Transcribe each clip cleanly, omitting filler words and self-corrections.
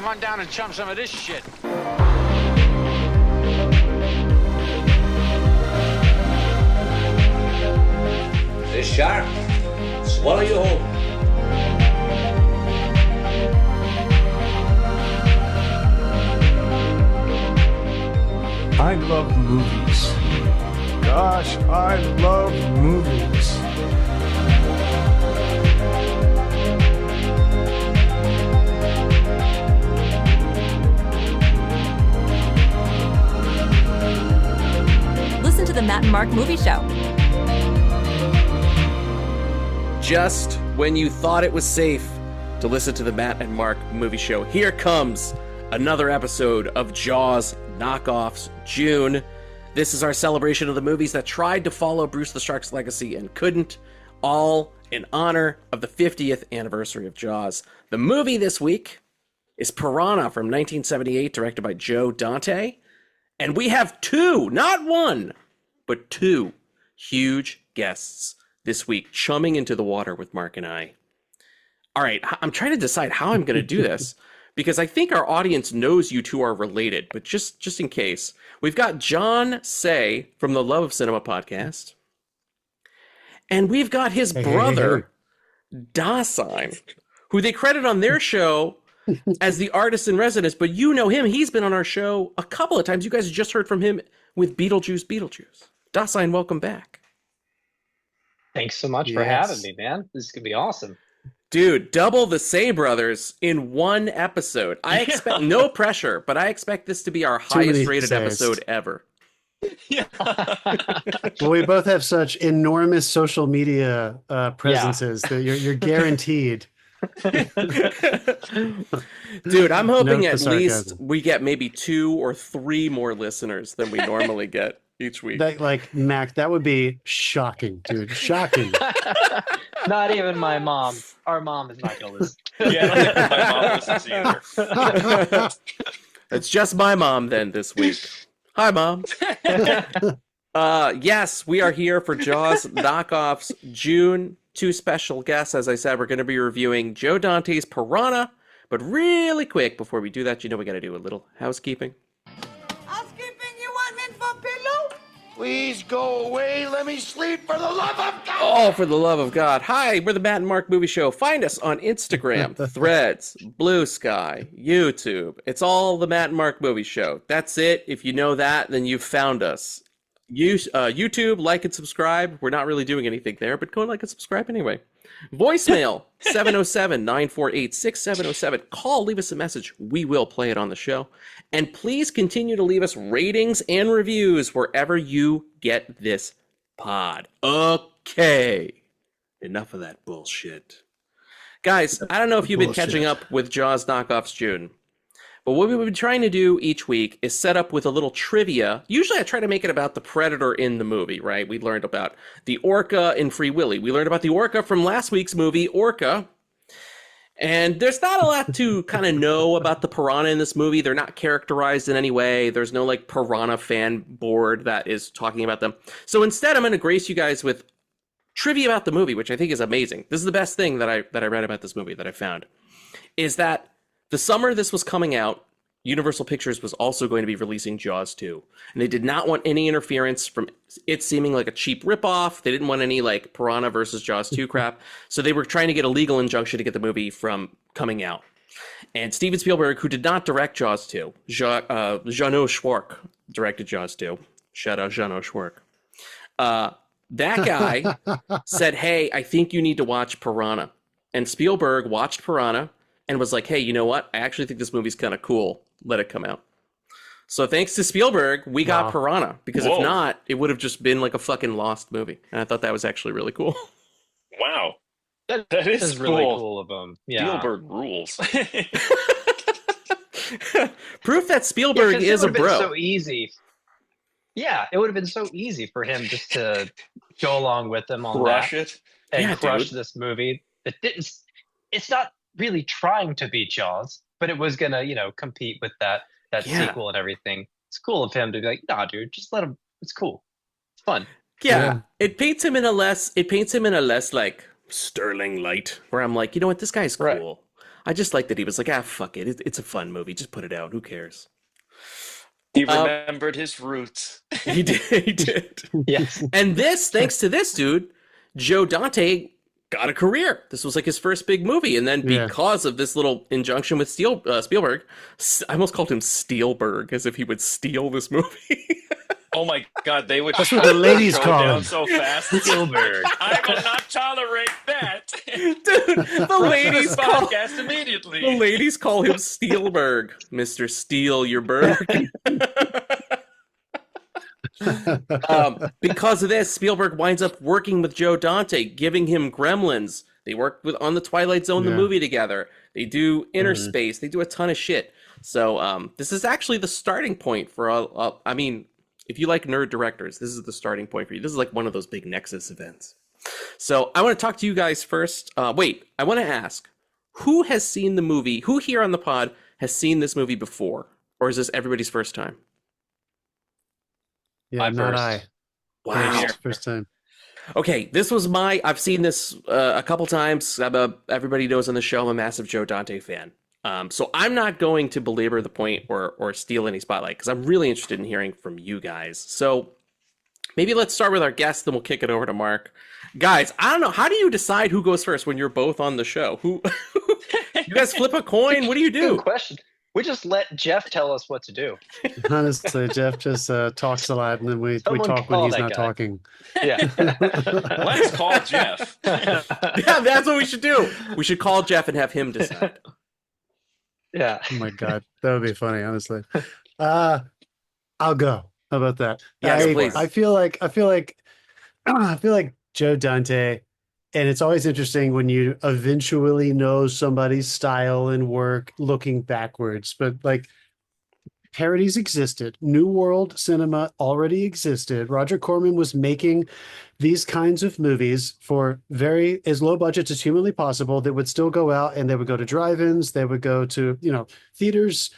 come on down and chum some of this shit. This shark, swallow you whole. I love movies. Gosh, I love movies. Listen to the Matt and Mark Movie Show. Just when you thought it was safe to listen to the Matt and Mark Movie Show, here comes another episode of Jaws KNOCKOFFS June. This is our celebration of the movies that tried to follow Bruce the Shark's legacy and couldn't, all in honor of the 50th anniversary of Jaws. The movie this week is Piranha from 1978, directed by Joe Dante. And we have two, not one, but two huge guests this week, chumming into the water with Mark and I. All right, I'm trying to decide how I'm going to do this, because I think our audience knows you two are related, but just in case, we've got John Say from the Love of Cinema podcast, and we've got his brother, Dasein, who they credit on their show as the artist in residence, but you know him. He's been on our show a couple of times. You guys just heard from him with Beetlejuice. Dasein, welcome back. Thanks so much for having me, man. This is going to be awesome. Dude, double the Say brothers in one episode. I expect no pressure, but I expect this to be our highest rated episode ever. Yeah. Well, we both have such enormous social media presences that you're guaranteed. Dude, I'm hoping at least we get maybe 2 or 3 more listeners than we normally get each week. Like, Mac, that would be shocking, dude. Shocking. Not even my mom. Our mom is not going to listen. Yeah, I don't think my mom listens either. It's just my mom then this week. Hi, Mom. Yes, we are here for Jaws KNOCKOFFS June. 2 special guests. As I said, we're going to be reviewing Joe Dante's Piranha. But really quick, before we do that, you know we got to do a little housekeeping. Housekeeping, you want me for pillow? Please go away. Let me sleep for the love of God. Oh, for the love of God. Hi, we're the Matt and Mark Movie Show. Find us on Instagram, Threads, Blue Sky, YouTube. It's all the Matt and Mark Movie Show. That's it. If you know that, then you've found us. YouTube, like and subscribe. We're not really doing anything there, but go and like and subscribe anyway. Voicemail 707-948-6707. Call, leave us a message. We will play it on the show. And please continue to leave us ratings and reviews wherever you get this pod. Okay. Enough of that bullshit. Guys, I don't know if you've been catching up with Jaws KNOCKOFFS June, but what we've been trying to do each week is set up with a little trivia. Usually I try to make it about the predator in the movie, right? We learned about the orca in Free Willy. We learned about the orca from last week's movie, Orca. And there's not a lot to kind of know about the piranha in this movie. They're not characterized in any way. There's no like piranha fan board that is talking about them. So instead, I'm going to grace you guys with trivia about the movie, which I think is amazing. This is the best thing that I read about this movie that I found, is that the summer this was coming out, Universal Pictures was also going to be releasing Jaws 2. And they did not want any interference from it seeming like a cheap ripoff. They didn't want any like Piranha versus Jaws 2 crap. So they were trying to get a legal injunction to get the movie from coming out. And Steven Spielberg, who did not direct Jaws 2, Jeannot Schwark directed Jaws 2. Shout out Jeannot Schwark. That guy said, hey, I think you need to watch Piranha. And Spielberg watched Piranha and was like, hey, you know what? I actually think this movie's kind of cool. Let it come out. So thanks to Spielberg, we got Piranha. Because if not, it would have just been like a fucking lost movie. And I thought that was actually really cool. Wow. That is cool. Really cool of him. Yeah. Spielberg rules. Proof that Spielberg is a bro. It would have been so easy. Yeah, it would have been so easy for him just to go along with them on that. And crush this movie. It's not really trying to beat Jaws, but it was gonna, compete with that sequel and everything. It's cool of him to be like, nah, dude, just let him. It's cool. It's fun. Yeah. It paints him in a less like sterling light, where I'm like, you know what, this guy's cool. Right. I just like that he was like, fuck it. It's a fun movie. Just put it out. Who cares? He remembered his roots. He did. He did. Yes. And thanks to this dude, Joe Dante got a career. This was like his first big movie. And then because of this little injunction with Spielberg, I almost called him Steelberg, as if he would steal this movie. Oh my God, they would. That's what the ladies call down him. so fast. Spielberg. I will not tolerate that. Dude, the ladies call podcast immediately. The ladies call him Steelberg, Mr. Steal Your Berg. Because of this, Spielberg winds up working with Joe Dante, giving him Gremlins. They work on the Twilight Zone, the movie together. They do Inner Space. They do a ton of shit. So this is actually the starting point for I mean, if you like nerd directors, this is the starting point for you. This is like one of those big Nexus events. So I want to talk to you guys first. Wait, I want to ask, who has seen the movie? Who here on the pod has seen this movie before? Or is this everybody's first time? Yeah, not I. Wow. First time. Okay, this was I've seen this a couple times. Everybody knows on the show I'm a massive Joe Dante fan. So I'm not going to belabor the point or steal any spotlight because I'm really interested in hearing from you guys. So maybe let's start with our guests, then we'll kick it over to Mark. Guys, I don't know. How do you decide who goes first when you're both on the show? Who you guys flip a coin? What do you do? Good question. We just let Jeff tell us what to do. Honestly, Jeff just talks a lot, and then we talk when he's not talking. Yeah. Let's call Jeff. Yeah, that's what we should do. We should call Jeff and have him decide. Yeah. Oh my God, that would be funny. Honestly, I'll go. How about that? Yes, please. I feel like Joe Dante, and it's always interesting when you eventually know somebody's style and work looking backwards. But like, parodies existed. New World cinema already existed. Roger Corman was making these kinds of movies for as low budgets as humanly possible that would still go out, and they would go to drive-ins. They would go to, theaters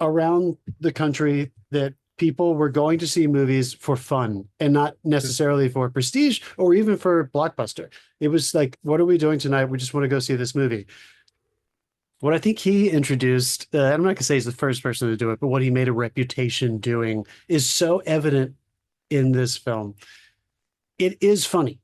around the country that people were going to see movies for fun and not necessarily for prestige or even for blockbuster. It was like, what are we doing tonight? We just want to go see this movie. What I think he introduced, I'm not going to say he's the first person to do it, but what he made a reputation doing is so evident in this film. It is funny.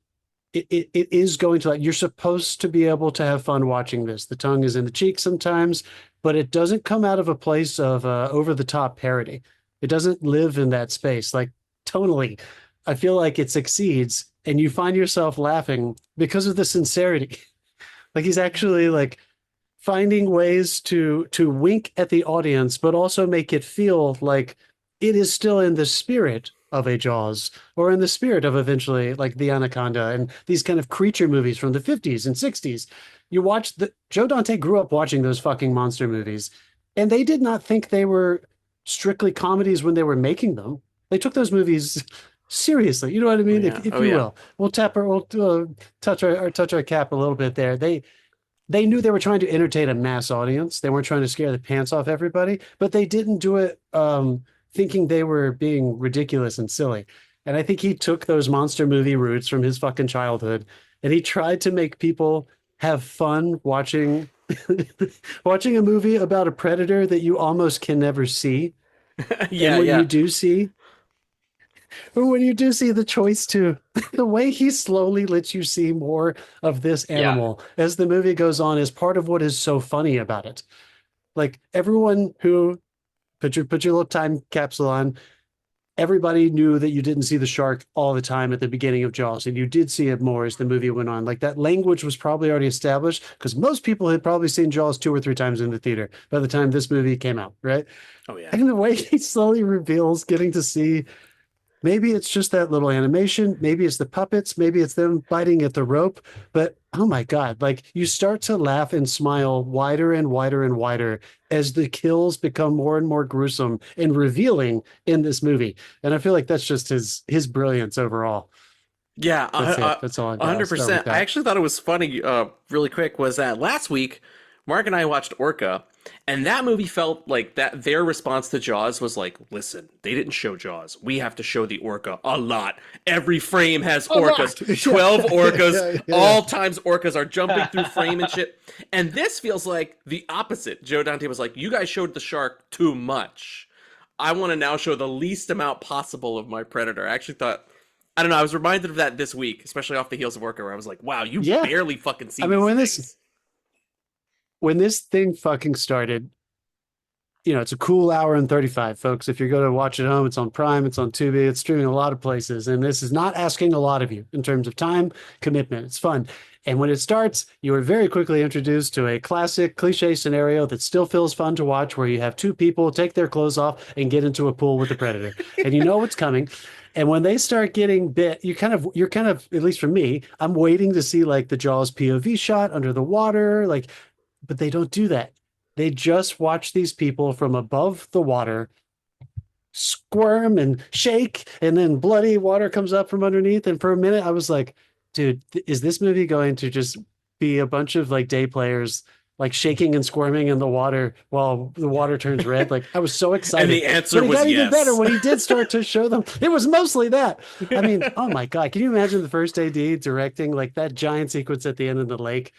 It is going to, you're supposed to be able to have fun watching this. The tongue is in the cheek sometimes, but it doesn't come out of a place of over-the-top parody. It doesn't live in that space. Like, tonally, I feel like it succeeds, and you find yourself laughing because of the sincerity. Like, he's actually like finding ways to wink at the audience, but also make it feel like it is still in the spirit of a Jaws, or in the spirit of eventually like the Anaconda and these kind of creature movies from the 50s and 60s. You watch Joe Dante grew up watching those fucking monster movies, and they did not think they were strictly comedies when they were making them. They took those movies seriously. You know what I mean? Yeah. If you will, we'll touch our cap a little bit there. They knew they were trying to entertain a mass audience. They weren't trying to scare the pants off everybody, but they didn't do it thinking they were being ridiculous and silly. And I think he took those monster movie roots from his fucking childhood, and he tried to make people have fun watching a movie about a predator that you almost can never see. You do see, or when you do see the choice to, the way he slowly lets you see more of this animal as the movie goes on is part of what is so funny about it. Like, everyone who put your little time capsule on, everybody knew that you didn't see the shark all the time at the beginning of Jaws, and you did see it more as the movie went on. Like, that language was probably already established because most people had probably seen Jaws 2 or 3 times in the theater by the time this movie came out, right? Oh, yeah. And the way he slowly reveals getting to see, maybe it's just that little animation, maybe it's the puppets, maybe it's them biting at the rope, but oh my God, like, you start to laugh and smile wider and wider and wider as the kills become more and more gruesome and revealing in this movie. And I feel like that's just his brilliance overall. Yeah, that's all. 100%. I actually thought it was funny, really quick, was that last week, Mark and I watched Orca, And that movie felt like that their response to Jaws was like, listen, they didn't show Jaws. We have to show the orca a lot. Every frame has orcas. 12 orcas. All times orcas are jumping through frame and shit. And this feels like the opposite. Joe Dante was like, you guys showed the shark too much. I want to now show the least amount possible of my predator. I actually thought, I don't know, I was reminded of that this week, especially off the heels of Orca, where I was like, wow, you barely fucking see when this thing fucking started, you know, it's a cool hour and 35, folks. If you're going to watch it home, it's on Prime, it's on Tubi, it's streaming a lot of places. And this is not asking a lot of you in terms of time, commitment. It's fun. And when it starts, you are very quickly introduced to a classic cliche scenario that still feels fun to watch, where you have two people take their clothes off and get into a pool with a predator. And you know what's coming. And when they start getting bit, you're kind of, at least for me, I'm waiting to see like the Jaws POV shot under the water, like, but they don't do that. They just watch these people from above the water squirm and shake, and then bloody water comes up from underneath. And for a minute, I was like, dude, is this movie going to just be a bunch of like day players like shaking and squirming in the water while the water turns red? Like, I was so excited. And the answer was got yes. even better when he did start to show them. It was mostly that. I mean, oh my God, can you imagine the first AD directing like that giant sequence at the end of the lake?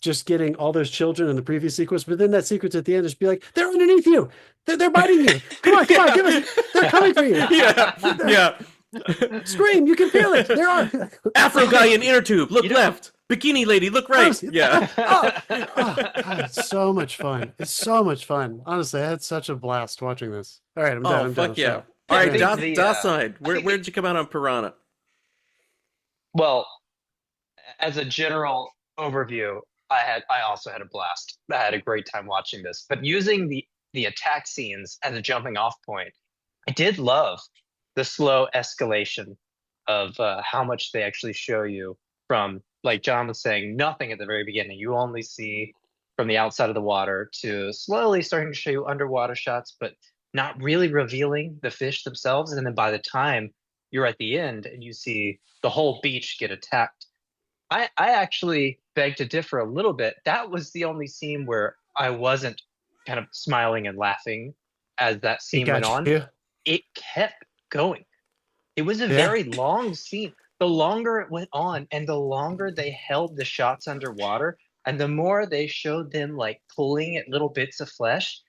Just getting all those children in the previous sequence, but then that sequence at the end just be like, they're underneath you. They're biting you. Come on, give us. They're coming for you. Yeah. Scream, you can feel it. There are. Afro guy in inner tube, look left. Bikini lady, look right. Yeah. God, it's so much fun. It's so much fun. Honestly, I had such a blast watching this. All right, I'm done. I'm done. Fuck yeah. All right, Dasein, where'd you come out on Piranha? Well, as a general overview, I also had a blast. I had a great time watching this. But using the attack scenes as a jumping off point, I did love the slow escalation of how much they actually show you from, like John was saying, nothing at the very beginning. You only see from the outside of the water to slowly starting to show you underwater shots, but not really revealing the fish themselves. And then by the time you're at the end and you see the whole beach get attacked, I actually beg to differ a little bit. That was the only scene where I wasn't kind of smiling and laughing as that scene went on. It kept going. It was a very long scene. The longer it went on and the longer they held the shots underwater and the more they showed them like pulling at little bits of flesh,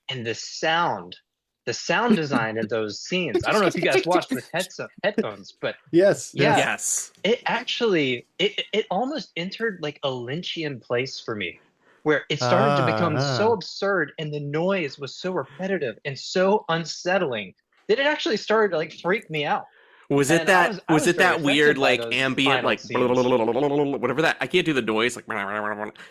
and the sound design in those scenes. I don't know if you guys watched with headphones, but yes. It actually, it almost entered like a Lynchian place for me, where it started to become so absurd and the noise was so repetitive and so unsettling that it actually started to like freak me out. Was it that weird like ambient like whatever that, I can't do the noise, like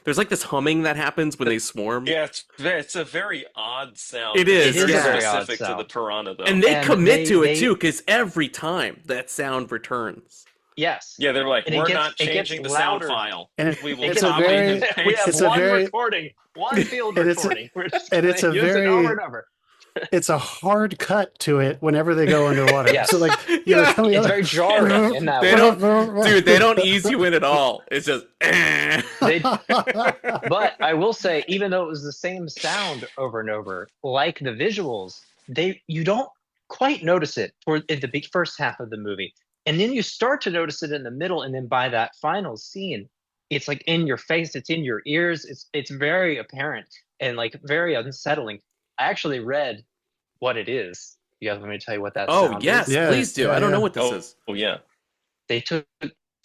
there's like this humming that happens when they swarm. Yeah, it's a very odd sound. It is very very specific to the piranha though. And they commit to it too, because every time that sound returns. Yes. Yeah, they're like, we're not changing the sound file. And we will it's stop we have one recording, one field recording. We're just going to use it over and over. It's a hard cut to it whenever they go underwater. Yes. So like, it's very jarring in that way. They don't ease you in at all. It's just. But I will say, even though it was the same sound over and over, like the visuals, you don't quite notice it in the big first half of the movie, and then you start to notice it in the middle, and then by that final scene, it's like in your face, it's in your ears, it's very apparent and like very unsettling. I actually read what it is. You guys want me to tell you what that sound yes, is? please do. I don't know what this is. Oh, yeah. They took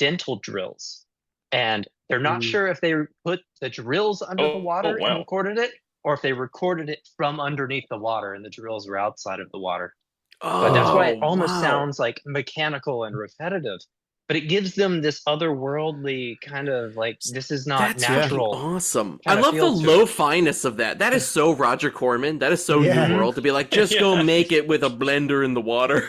dental drills, and they're not sure if they put the drills under the water and recorded it, or if they recorded it from underneath the water and the drills were outside of the water. But that's why it almost sounds like mechanical and repetitive. But it gives them this otherworldly kind of like, this is not natural. Awesome. I love the lo-fi-ness of that. That is so Roger Corman. That is so New World to be like, just go make it with a blender in the water.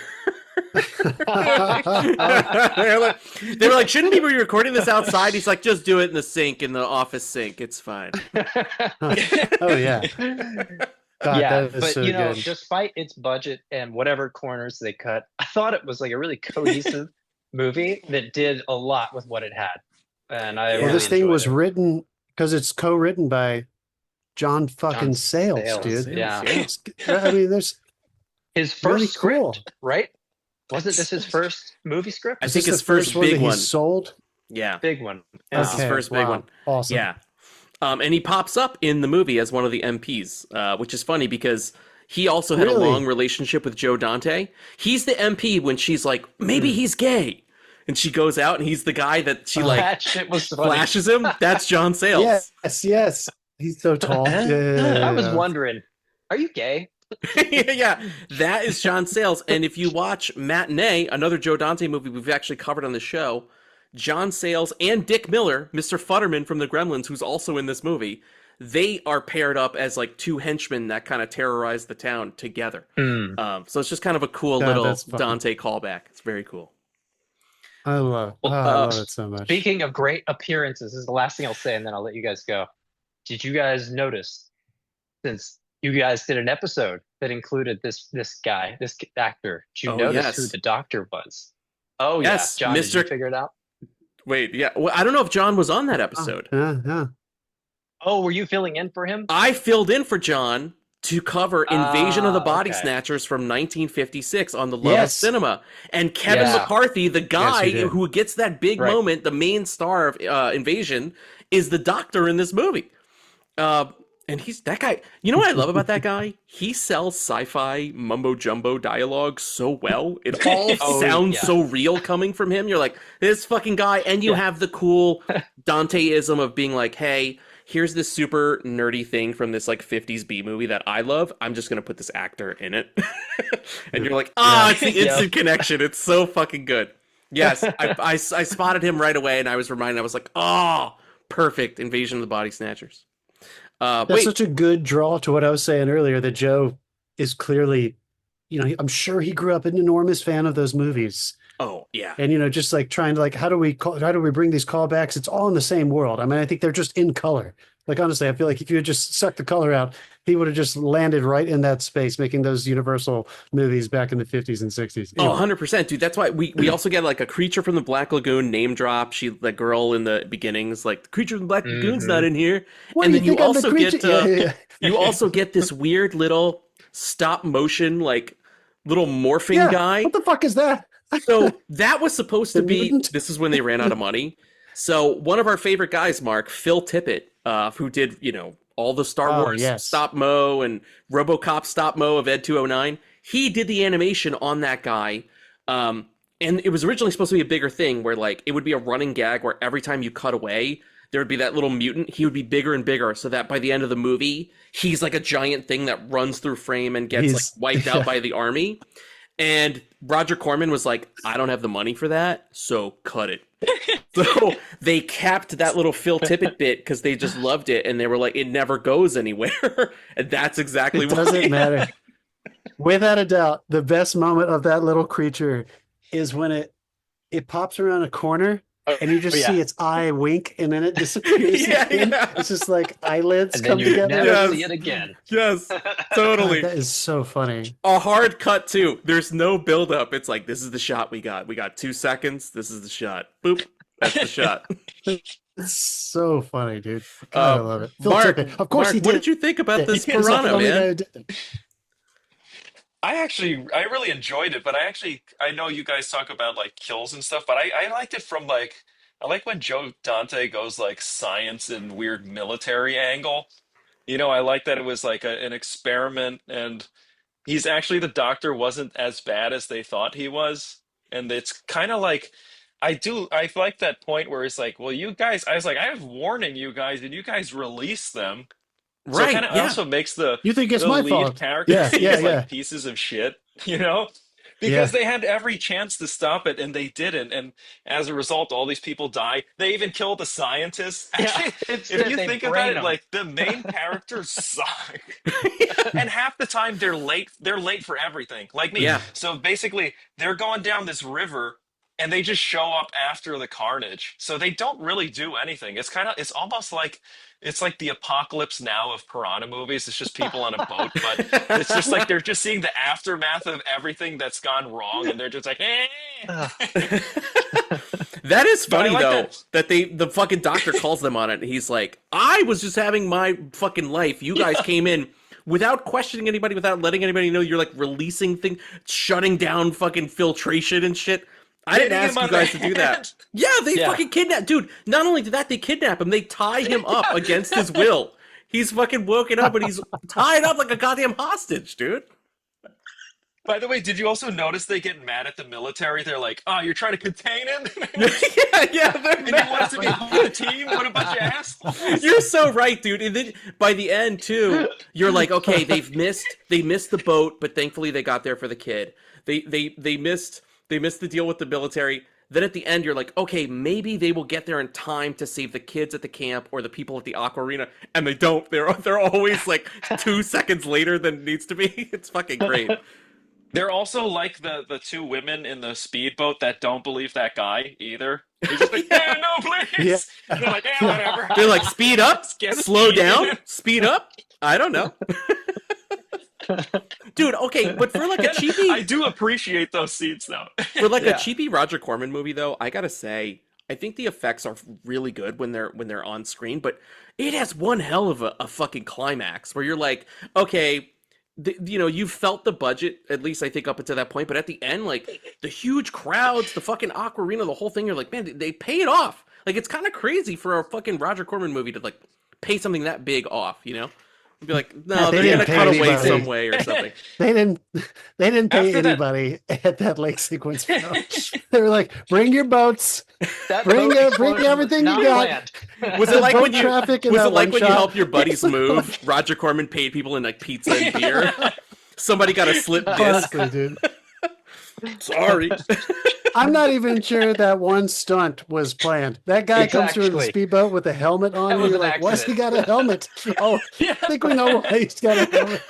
they were like, shouldn't people be recording this outside? He's like, just do it in the sink, in the office sink. It's fine. Oh, yeah. God, but so good. Good. Despite its budget and whatever corners they cut, I thought it was like a really cohesive movie that did a lot with what it had, and I. Well, really this thing was it. written because it's co-written by John fucking John Sayles, Sayles, dude. yeah. I mean, there's His first really script, cool. right? Wasn't this his first movie script? I Is think this his the first one big that he one. sold. Yeah. Big one. That's his Okay, first big wow. one. Awesome. Yeah. And he pops up in the movie as one of the MPs, which is funny because he also had Really? a long relationship with Joe Dante. He's the MP when she's like, maybe he's gay. And she goes out and he's the guy that she That shit was funny. flashes him. That's John Sayles. Yes. He's so tall. Yeah. I was wondering, are you gay? Yeah, that is John Sayles. And if you watch Matinee, another Joe Dante movie we've actually covered on the show, John Sayles and Dick Miller, Mr. Futterman from the Gremlins, who's also in this movie, they are paired up as like two henchmen that kind of terrorize the town together. So it's just kind of a cool little that's fun. Dante callback. It's very cool. I love it so much. Speaking of great appearances, this is the last thing I'll say, and then I'll let you guys go. Did you guys notice, since you guys did an episode that included this guy, this actor, did you notice who the doctor was? Oh, yes, yeah. John, Mr. did you figure it out? Wait, yeah. Well, I don't know if John was on that episode. Yeah. Oh, were you filling in for him? I filled in for John to cover Invasion of the Body okay. Snatchers from 1956 on the Love of Yes. Cinema. And Kevin Yeah. McCarthy, the guy you did. who gets that big Right. moment, the main star of Invasion, is the doctor in this movie. And he's that guy. You know what I love about that guy? He sells sci-fi mumbo jumbo dialogue so well. It all sounds so real coming from him. You're like, this fucking guy. And you have the cool Danteism of being like, hey, here's this super nerdy thing from this like 50s B movie that I love. I'm just gonna put this actor in it. And you're like, it's the instant connection. It's so fucking good. Yes, I spotted him right away, and I was reminded. I was like, perfect. Invasion of the Body Snatchers. That's such a good draw to what I was saying earlier, that Joe is clearly, I'm sure he grew up an enormous fan of those movies. Oh, yeah. And, just like trying to like, how do we bring these callbacks? It's all in the same world. I mean, I think they're just in color. Like, honestly, I feel like if you had just sucked the color out, he would have just landed right in that space, making those Universal movies back in the 50s and 60s. Anyway. 100%, dude. That's why we also get like a Creature from the Black Lagoon name drop. The girl in the beginnings, like, the Creature from the Black Lagoon's not in here. What and do then you you think I'm the also get creature? you also get this weird little stop motion, like little morphing guy. What the fuck is that? So that was supposed to be, mutant? this is when they ran out of money. So one of our favorite guys, Mark, Phil Tippett, who did, all the Star Wars stop mo and RoboCop stop mo of Ed 209, he did the animation on that guy. And it was originally supposed to be a bigger thing where like it would be a running gag where every time you cut away, there would be that little mutant. He would be bigger and bigger so that by the end of the movie, he's like a giant thing that runs through frame and gets like wiped out by the army. And Roger Corman was like, I don't have the money for that, so cut it. So they capped that little Phil Tippett bit because they just loved it, and they were like, it never goes anywhere. And that's exactly It why. doesn't matter. Without a doubt, the best moment of that little creature is when it pops around a corner and you just see its eye wink and then it disappears. It's just like eyelids And come then you together. never see it again. Yes, totally. That is so funny. A hard cut too. There's no build up. It's like, this is the shot we got. We got 2 seconds. This is the shot. Boop. That's the shot. It's so funny, dude. God, I love it. Phil Mark, Tippett. Of course, Mark, he did. what did you think about this He is the Piranha, only guy man? who did it. I really enjoyed it, but I know you guys talk about like kills and stuff, but I liked it from like, I like when Joe Dante goes like science and weird military angle. I like that it was like an experiment, and he's actually, the doctor wasn't as bad as they thought he was. And it's kind of like, I like that point where it's like, well, you guys, I was like, I was warning you guys, and you guys release them. So it Right. kind of also makes the You think it's the my lead fault? characters Yeah, seem yeah. like pieces of shit, because they had every chance to stop it and they didn't. And as a result, all these people die. They even killed the scientist. Actually, It's if that you they think brain about it, them. like the main characters suck, and half the time they're late. They're late for everything, like me. Yeah. So basically, they're going down this river. And they just show up after the carnage. So they don't really do anything. It's almost like, it's like the apocalypse now of Piranha movies. It's just people on a boat, but it's just like they're just seeing the aftermath of everything that's gone wrong, and they're just like, eh. That is funny like though that the fucking doctor calls them on it. And he's like, I was just having my fucking life. You guys came in without questioning anybody, without letting anybody know. You're like releasing things, shutting down fucking filtration and shit. I didn't ask you guys to do that. Yeah, they fucking kidnapped. Dude, not only did that, they kidnap him. They tie him up against his will. He's fucking woken up and he's tied up like a goddamn hostage, dude. By the way, did you also notice they get mad at the military? They're like, "Oh, you're trying to contain him." yeah. And you want us to be on the team? What a bunch of assholes! You're so right, dude. And then by the end too, you're like, okay, they missed the boat, but thankfully they got there for the kid. They missed the deal with the military. Then at the end, you're like, okay, maybe they will get there in time to save the kids at the camp or the people at the aqua arena, and they don't. They're always like 2 seconds later than it needs to be. It's fucking great. They're also like the two women in the speedboat that don't believe that guy either. They're just like, yeah, no, please. Yeah. They're like, yeah, whatever. They're like, speed up, slow down, speed up. I don't know. Dude, okay, but for like a cheapy... I do appreciate those scenes, though. For like a cheapy Roger Corman movie, though, I gotta say, I think the effects are really good when they're on screen, but it has one hell of a fucking climax where you're like, okay... you've felt the budget, at least I think up until that point, but at the end, like, the huge crowds, the fucking aqua arena, the whole thing, you're like, man, they pay it off. Like, it's kind of crazy for a fucking Roger Corman movie to, like, pay something that big off, you know? You'd be like, no, they're gonna cut away some way or something. They didn't pay anybody at that lake sequence film. They were like, bring your boats, bring everything you got. Was it like when you help your buddies move? Roger Corman paid people in like pizza and beer. Somebody got a slip disc. Dude. Sorry. I'm not even sure that one stunt was planned. That guy comes through in the speedboat with a helmet on. And you're like, why's he got a helmet? Oh, I think we know why he's got a helmet.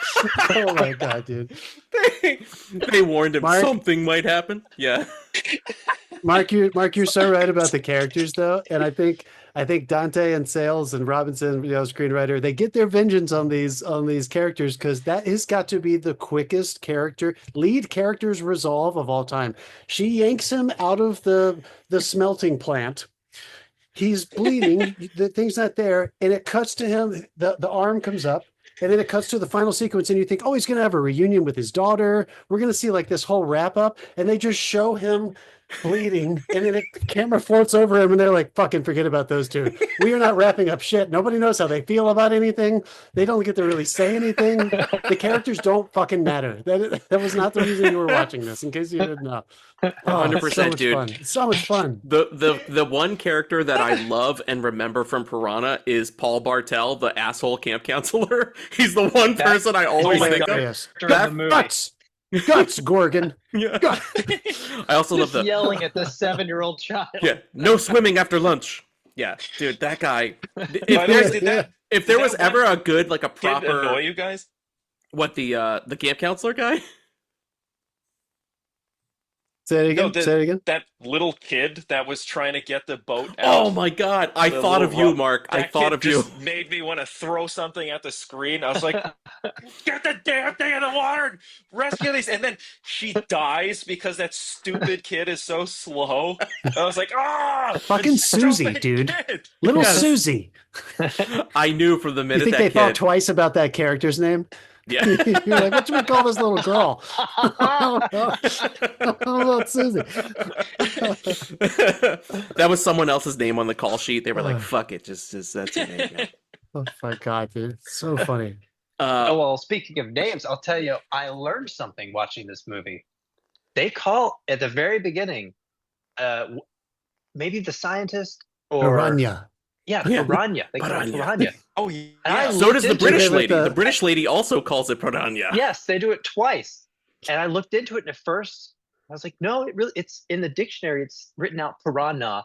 Oh my god, dude. They warned him something might happen. Yeah. Mark, you're so right about the characters though, and I think Dante and Sales and Robinson, screenwriter, they get their vengeance on these characters because that has got to be the quickest lead character's resolve of all time. She yanks him out of the smelting plant. He's bleeding. The thing's not there, and it cuts to him. The arm comes up. And then it cuts to the final sequence, and you think, oh, he's going to have a reunion with his daughter. We're going to see like this whole wrap up, and they just show him bleeding, and then the camera floats over him, and they're like, fucking forget about those two. We are not wrapping up shit. Nobody knows how they feel about anything. They don't get to really say anything. The characters don't fucking matter. That was not the reason you were watching this, in case you didn't know. 100%, dude. Fun. So much fun. The one character that I love and remember from Piranha is Paul Bartel, the asshole camp counselor. He's the one person I always think of. Yes. Guts, Gorgon. Yeah. I also love the yelling at the 7-year-old child. Yeah, no swimming after lunch. Yeah, dude, that guy. If there was ever a good, like a proper. Did it annoy you guys? What, the camp counselor guy? Say it again. Say it again. That little kid that was trying to get the boat out. Oh my god! I thought of you, Mark. I thought of you. Made me want to throw something at the screen. I was like, "Get the damn thing in the water! Rescue these!" And then she dies because that stupid kid is so slow. I was like, "Ah, fucking Susie, dude! Kid. Little Susie." I knew from the minute you think that they kid... thought twice about that character's name? Yeah. You're like, what do we call this little girl? Oh, Susie. That was someone else's name on the call sheet. They were like, fuck it, just that's your name. Yeah. Oh my god, dude. So funny. Well, speaking of names, I'll tell you, I learned something watching this movie. They call at the very beginning, maybe the scientist or Piranha. Yeah, Piranha. They call it Piranha. Oh, yeah. So does the British lady. The British lady also calls it Piranha. Yes, they do it twice. And I looked into it, and at first I was like, no, it's in the dictionary. It's written out Piranha.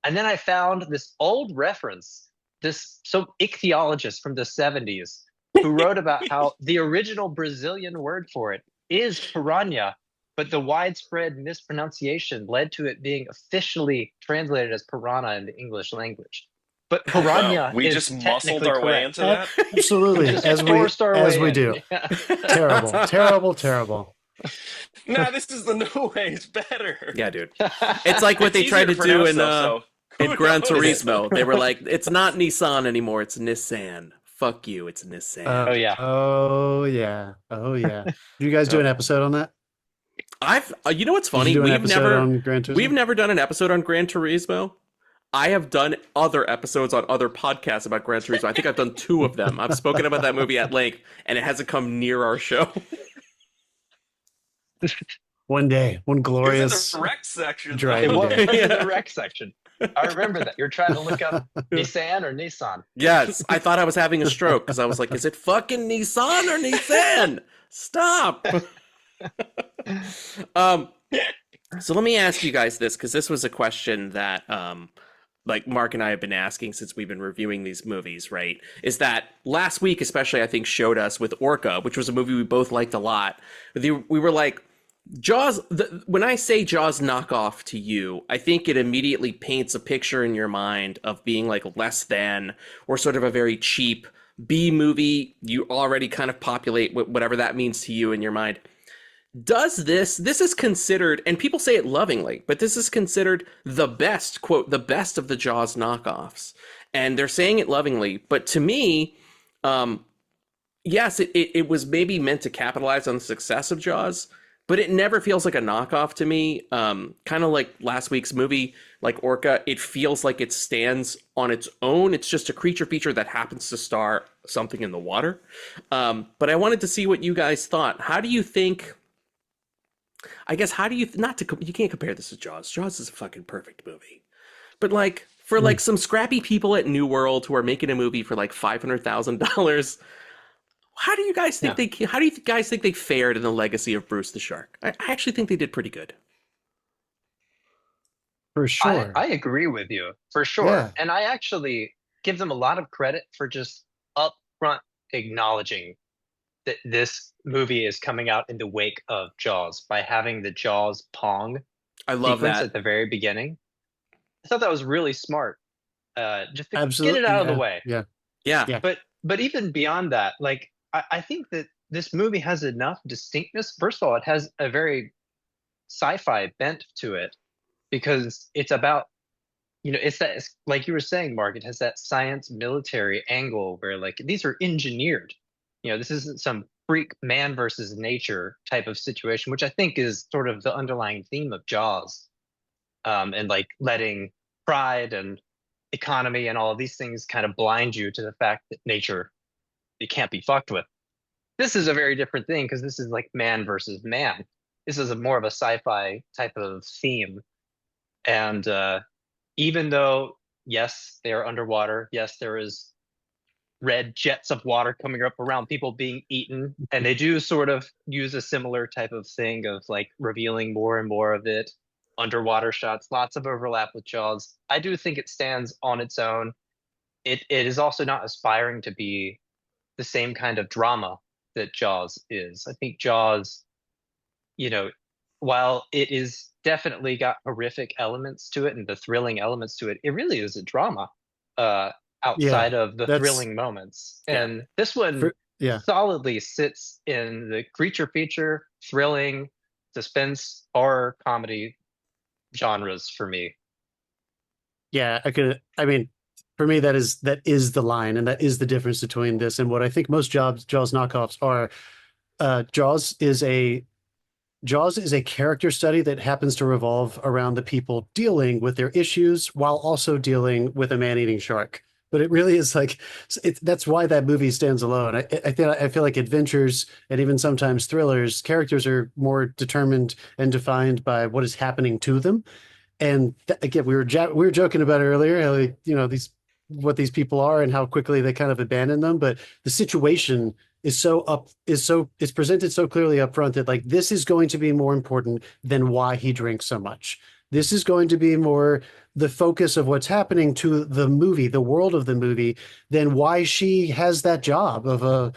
And then I found this old reference, some ichthyologist from the 70s who wrote about how the original Brazilian word for it is Piranha, but the widespread mispronunciation led to it being officially translated as piranha in the English language. But Piranha we is just muscled our way into that? Absolutely, as we do. Yeah. Terrible. Nah, this is the new way. It's better. Yeah, dude. It's like what they It's tried to easier do pronounce, in though, so in who Gran knows? Turismo. They were like, it's not Nissan anymore, it's Nissan. Fuck you, it's Nissan. Oh yeah. Oh yeah. Oh yeah. Do you guys do an episode on that? I've you know what's Did you funny? do an episode on Gran Turismo? We've never done an episode on Gran Turismo. I have done other episodes on other podcasts about Gran Turismo. I think I've done 2 of them. I've spoken about that movie at length, and it hasn't come near our show. One day, one It was glorious in the rec section. drive. It though. was Yeah. in the rec section. I remember that. You're trying to look up Nissan or Nissan. Yes, I thought I was having a stroke because I was like, is it fucking Nissan or Nissan? Stop. So let me ask you guys this, because this was a question that like Mark and I have been asking since we've been reviewing these movies, right? Is that last week especially, I think, showed us with Orca, which was a movie we both liked a lot. We were like, Jaws, when I say Jaws knockoff to you, I think it immediately paints a picture in your mind of being like less than, or sort of a very cheap B movie. You already kind of populate whatever that means to you in your mind. Does this is considered, and people say it lovingly, but this is considered the best, quote, the best of the Jaws knockoffs. And they're saying it lovingly, but to me, yes, it was maybe meant to capitalize on the success of Jaws, but it never feels like a knockoff to me. Kind of like last week's movie, like Orca, it feels like it stands on its own. It's just a creature feature that happens to star something in the water. But I wanted to see what you guys thought. How do you think, I guess, how do you, you can't compare this to Jaws. Jaws is a fucking perfect movie. But like, for like some scrappy people at New World who are making a movie for like $500,000, how do you guys think how do you guys think they fared in the legacy of Bruce the Shark? I actually think they did pretty good. For sure. I agree with you, for sure. Yeah. And I actually give them a lot of credit for just upfront acknowledging that this movie is coming out in the wake of Jaws by having the Jaws Pong I love sequence that. at the very beginning. I thought that was really smart. Just to Absolutely. get it out of the way. Yeah. Yeah. But even beyond that, like I think that this movie has enough distinctness. First of all, it has a very sci-fi bent to it because it's about, it's like you were saying, Mark, it has that science military angle where like these are engineered. This isn't some freak man versus nature type of situation, which I think is sort of the underlying theme of Jaws. And like letting pride and economy and all of these things kind of blind you to the fact that nature, it can't be fucked with. This is a very different thing because this is like man versus man. This is more of a sci-fi type of theme. And even though, yes, they are underwater, yes, there is red jets of water coming up around people being eaten, and they do sort of use a similar type of thing of like revealing more and more of it. Underwater shots, lots of overlap with Jaws. I do think it stands on its own. It is also not aspiring to be the same kind of drama that Jaws is. I think Jaws, while it is definitely got horrific elements to it and the thrilling elements to it, it really is a drama outside of the thrilling moments. Yeah. And this one solidly sits in the creature feature, thrilling, suspense, horror, comedy genres for me. Yeah, I mean, for me, that is the line, and that is the difference between this and what I think most Jaws knockoffs are. Jaws is a character study that happens to revolve around the people dealing with their issues while also dealing with a man-eating shark. But it really is like, that's why that movie stands alone. I feel like adventures and even sometimes thrillers, characters are more determined and defined by what is happening to them. And again, we were joking about it earlier, how what these people are and how quickly they kind of abandon them. But the situation is it's presented so clearly up front that like this is going to be more important than why he drinks so much. This is going to be more the focus of what's happening to the movie, the world of the movie, than why she has that job of a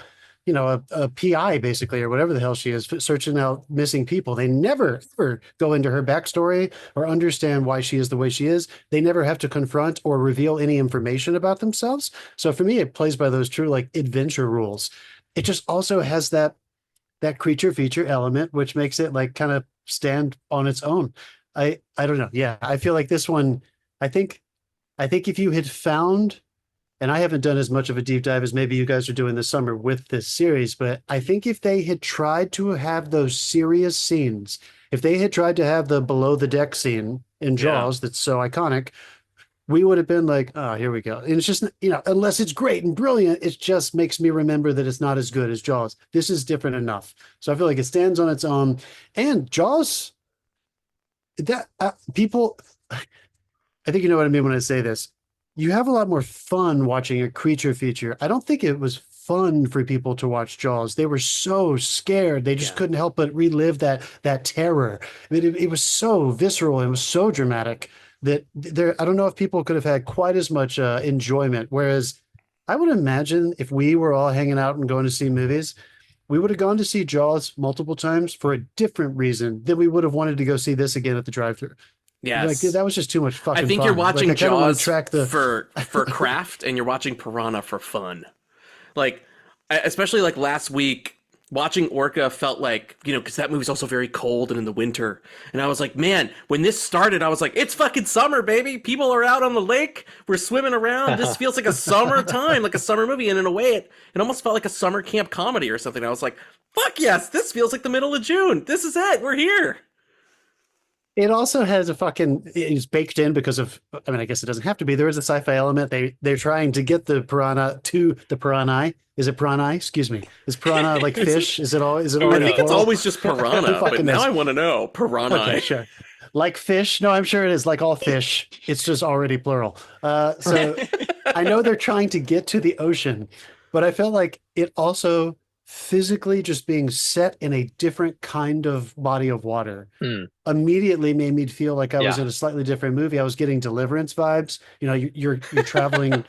PI basically, or whatever the hell she is, searching out missing people. They never ever go into her backstory or understand why she is the way she is. They never have to confront or reveal any information about themselves. So for me, it plays by those true like adventure rules. It just also has that that creature feature element, which makes it like kind of stand on its own. I don't know. Yeah, I feel like this one. I think if you had found, and I haven't done as much of a deep dive as maybe you guys are doing this summer with this series, but I think if they had tried to have those serious scenes, if they had tried to have the below the deck scene in Jaws that's so iconic, we would have been like, oh, here we go. And it's just, unless it's great and brilliant, it just makes me remember that it's not as good as Jaws. This is different enough. So I feel like it stands on its own. And Jaws, that people, I think you know what I mean when I say this. You have a lot more fun watching a creature feature. I don't think it was fun for people to watch Jaws. They were so scared. They just couldn't help but relive that terror. I mean, it was so visceral and it was so dramatic that I don't know if people could have had quite as much enjoyment. Whereas I would imagine if we were all hanging out and going to see movies, we would have gone to see Jaws multiple times for a different reason than we would have wanted to go see this again at the drive-thru. Yes. Like, that was just too much fucking fun. I think you're watching Jaws for craft and you're watching Piranha for fun. Like, especially like last week, watching Orca felt like, because that movie's also very cold and in the winter. And I was like, man, when this started, I was like, it's fucking summer, baby. People are out on the lake. We're swimming around. This feels like a summer time, like a summer movie. And in a way, it almost felt like a summer camp comedy or something. I was like, fuck yes, this feels like the middle of June. This is it. We're here. It also has it's baked in because of, I mean, I guess it doesn't have to be. There is a sci-fi element. They're trying to get the piranha to the piranha. Is it piranha? Excuse me. Is piranha like fish? Is it all? I think it's always just piranha, but now I want to know. Piranha. Okay, sure. Like fish? No, I'm sure it is like all fish. It's just already plural. So I know they're trying to get to the ocean, but I felt like it also physically just being set in a different kind of body of water immediately made me feel like I was in a slightly different movie. I was getting Deliverance vibes. You're traveling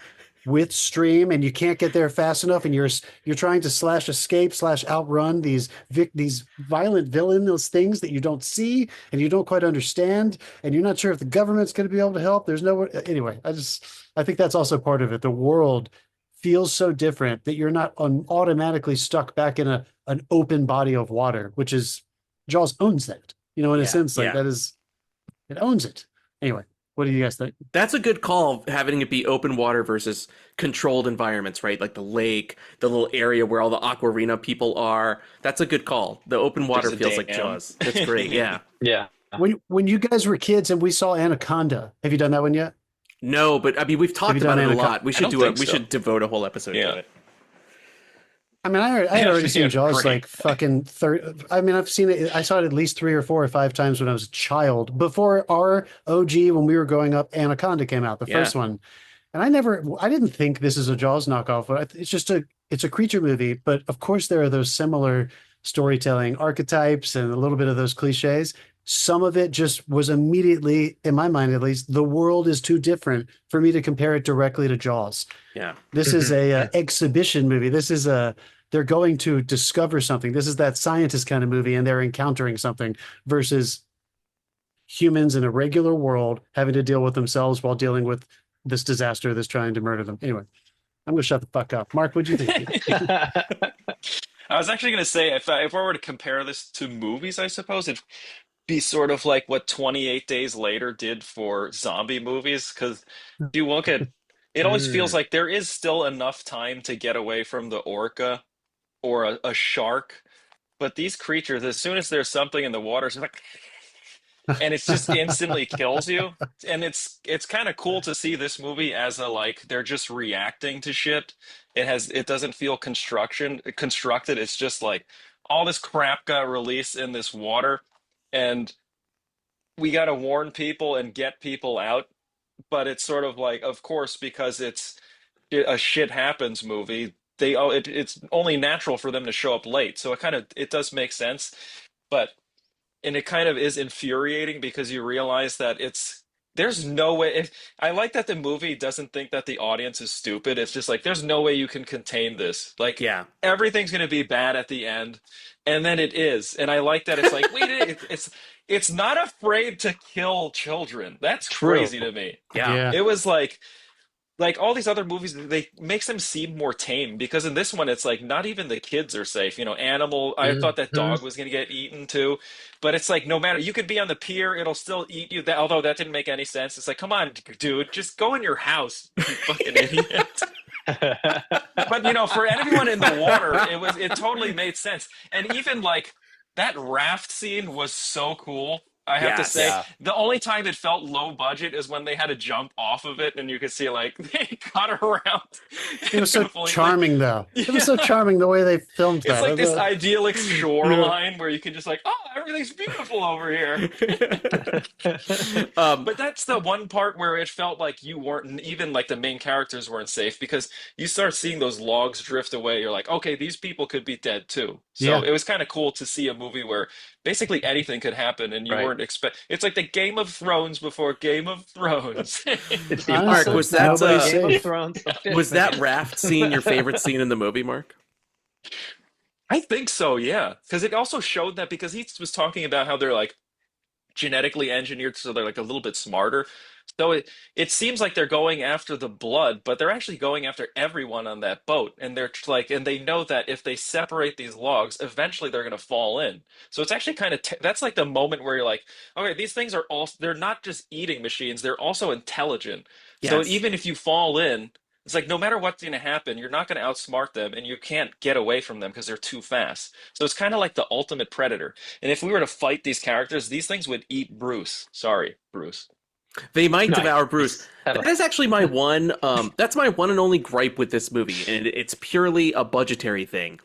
with stream and you can't get there fast enough, and you're trying to escape outrun these violent villainous things that you don't see and you don't quite understand, and you're not sure if the government's going to be able to help. There's nowhere. Anyway, I think that's also part of it. The world feels so different that you're not automatically stuck back in an open body of water, which is Jaws owns that, in a sense, like that is, it owns it. Anyway, what do you guys think? That's a good call, having it be open water versus controlled environments, right? Like the lake, the little area where all the Aquarina people are. That's a good call. The open water feels like Jaws. That's great. Yeah. Yeah. When you guys were kids and we saw Anaconda, have you done that one yet? No, but I mean, we've talked about it a lot. We should we should devote a whole episode to it. I mean, I had already seen Jaws like fucking 30. I mean, I've seen it. I saw it at least 3 or 4 or 5 times when I was a child. Before our OG, when we were growing up, Anaconda came out, the first one. And I didn't think this is a Jaws knockoff, but it's a creature movie. But of course, there are those similar storytelling archetypes and a little bit of those cliches. Some of it just was immediately, in my mind at least, the world is too different for me to compare it directly to Jaws. Yeah. This is a exhibition movie. This is they're going to discover something. This is that scientist kind of movie, and they're encountering something versus humans in a regular world having to deal with themselves while dealing with this disaster that's trying to murder them. Anyway, I'm going to shut the fuck up. Mark, what'd you think? I was actually going to say, if I were to compare this to movies, I suppose it'd be sort of like what 28 Days Later did for zombie movies. Because you look at it, always feels like there is still enough time to get away from the orca or a shark. But these creatures, as soon as there's something in the water, it's like, and it's just instantly kills you. And it's kind of cool to see this movie as they're just reacting to shit. It doesn't feel constructed. It's just like all this crap got released in this water, and we got to warn people and get people out. But it's sort of like, of course, because it's a shit happens movie, it's only natural for them to show up late. So it does make sense. And it kind of is infuriating because you realize that there's no way. I like that the movie doesn't think that the audience is stupid. It's just like, there's no way you can contain this. Like, everything's going to be bad at the end. And then it is. And I like that it's like, wait, it's not afraid to kill children. That's crazy to me. Yeah. It was like, like all these other movies, they makes them seem more tame because in this one it's like not even the kids are safe. You know, animal. I thought that dog was gonna get eaten too, but it's like no matter you could be on the pier, it'll still eat you. That although that didn't make any sense. It's like, come on, dude, just go in your house, you fucking idiot. But you know, for everyone in the water, it totally made sense. And even like that raft scene was so cool. I have to say, the only time it felt low budget is when they had to jump off of it, and you could see like they cut around. It was so charming, though. It was so charming the way they filmed that. It's like this idyllic shoreline where you can just like, oh, everything's beautiful over here. But that's the one part where it felt like you weren't even like the main characters weren't safe because you start seeing those logs drift away. You're like, okay, these people could be dead too. So it was kind of cool to see a movie where basically anything could happen and you weren't expect. It's like the Game of Thrones before Game of Thrones. Mark, was that Game of Thrones? was that raft scene your favorite scene in the movie, Mark? I think so, yeah. Because it also showed that because he was talking about how they're like genetically engineered so they're like a little bit smarter. So it seems like they're going after the blood, but they're actually going after everyone on that boat. And they're like, and they know that if they separate these logs, eventually they're going to fall in. So it's actually kind of, that's like the moment where you're like, okay, these things are also, they're not just eating machines, they're also intelligent. So even if you fall in, it's like no matter what's going to happen, you're not going to outsmart them and you can't get away from them because they're too fast. So it's kind of like the ultimate predator. And if we were to fight these characters, these things would eat Bruce. Sorry, Bruce. They might devour Bruce. That is actually my one. That's my one and only gripe with this movie, and it's purely a budgetary thing.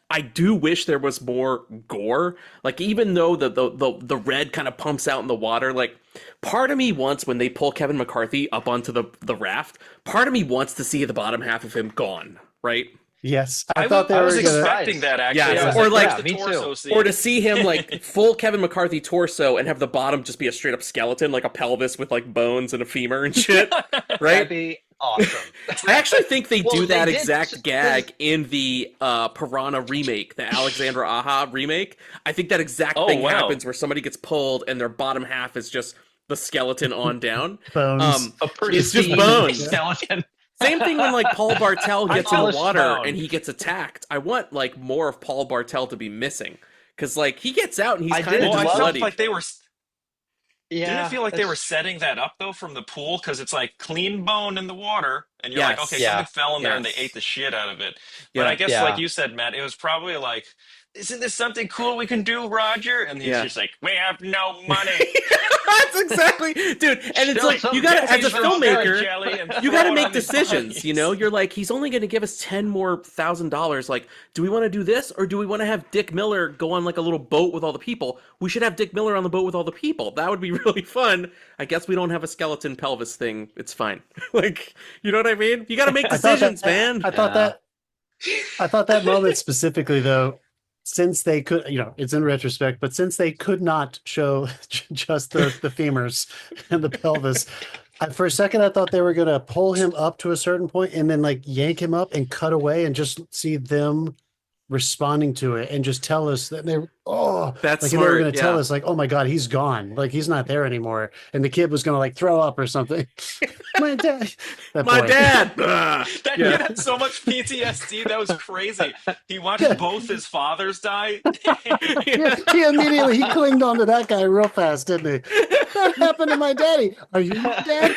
I do wish there was more gore. Like even though the red kind of pumps out in the water, like part of me wants when they pull Kevin McCarthy up onto the raft. Part of me wants to see the bottom half of him gone. Right. Yes, I thought they was were expecting that actually. Yeah, or like the torso scene. Or to see him like full Kevin McCarthy torso and have the bottom just be a straight up skeleton, like a pelvis with like bones and a femur and shit. Right? That'd be awesome. I actually think they do that exact gag in the Piranha remake, the Alexandra Aja remake. I think that exact thing happens where somebody gets pulled and their bottom half is just the skeleton on down. Bones. It's just bones. Skeleton. Same thing when like Paul Bartel gets in the water and he gets attacked. I want like more of Paul Bartel to be missing because like he gets out and he's kind of I bloody. felt like they were. Yeah, didn't it feel like they were setting that up though from the pool because it's like clean bone in the water and you're like, okay, something fell in there and they ate the shit out of it. But I guess like you said, Matt, it was probably like, isn't this something cool we can do, Roger? And he's just like, we have no money. That's exactly, dude. And it's like you gotta, as a filmmaker, you gotta make decisions. You know, you're like, he's only gonna give us $10,000 more. Like, do we want to do this or do we want to have Dick Miller go on like a little boat with all the people? We should have Dick Miller on the boat with all the people. That would be really fun. I guess we don't have a skeleton pelvis thing. It's fine. Like, you know what I mean? You gotta make decisions, man. I thought that moment specifically though. Since they could, you know, it's in retrospect, but since they could not show just the femurs and the pelvis, for a second I thought they were going to pull him up to a certain point and then like yank him up and cut away and just see them responding to it and just tell us that they're that's like smart, they were going to tell us like, oh my god, he's gone, like he's not there anymore, and the kid was going to like throw up or something. My dad. That kid had so much PTSD. That was crazy. He watched both his fathers die. He immediately clinged onto that guy real fast, didn't he? That happened to my daddy. Are you my dad?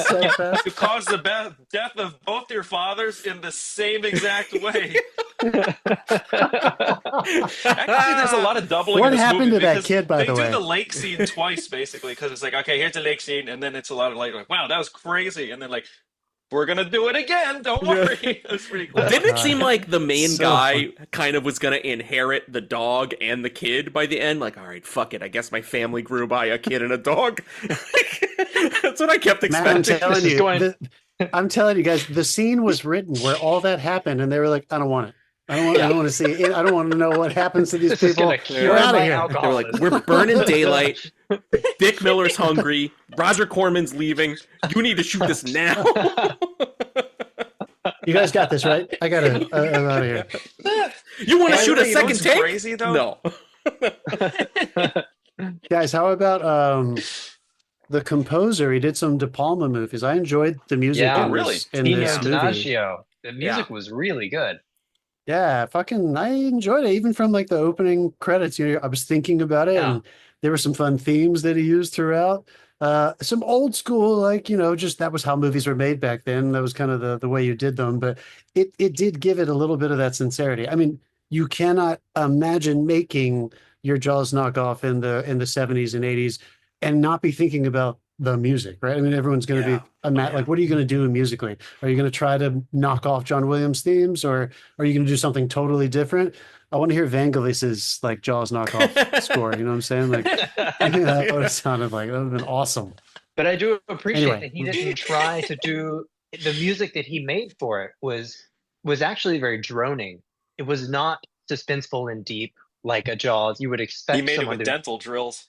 So fast. You caused the death of both your fathers in the same exact way. Actually, there's a lot of doubling. What in this happened movie to that kid, by the way? They do the lake scene twice, basically, because it's like, okay, here's the lake scene, and then it's a lot of like, wow, that was crazy, and then like, we're gonna do it again. Don't worry. That's pretty cool. Didn't it seem like the main guy kind of was gonna inherit the dog and the kid by the end? Like, all right, fuck it. I guess my family grew by a kid and a dog. That's what I kept expecting. Matt, I'm telling you guys, the scene was written where all that happened, and they were like, I don't want it. I don't want to see it. I don't want to know what happens to these people. You're out of here. They were like, we're burning daylight. Dick Miller's hungry. Roger Corman's leaving. You need to shoot this now. You guys got this, right? I got to. I'm out of here. You want to shoot a second take? Crazy though. No. Guys, how about the composer, he did some De Palma movies. I enjoyed the music Yeah. in Really? this, in Tino this movie. Donaggio. The music was really good. Yeah, I enjoyed it. Even from like the opening credits, I was thinking about it, Yeah. and there were some fun themes that he used throughout. Some old school, like, just that was how movies were made back then. That was kind of the way you did them, but it did give it a little bit of that sincerity. I mean, you cannot imagine making your Jaws knockoff in the 70s and 80s and not be thinking about the music, right? I mean, everyone's going to be like, what are you going to do musically? Are you going to try to knock off John Williams themes, or are you going to do something totally different? I want to hear Vangelis's like Jaws knockoff score. You know what I'm saying? Like, I think that would have sounded like that would have been awesome. But I do appreciate Anyway. that he didn't try to do the music that he made for it was actually very droning. It was not suspenseful and deep like a Jaws. You would expect He made it someone with to dental drills.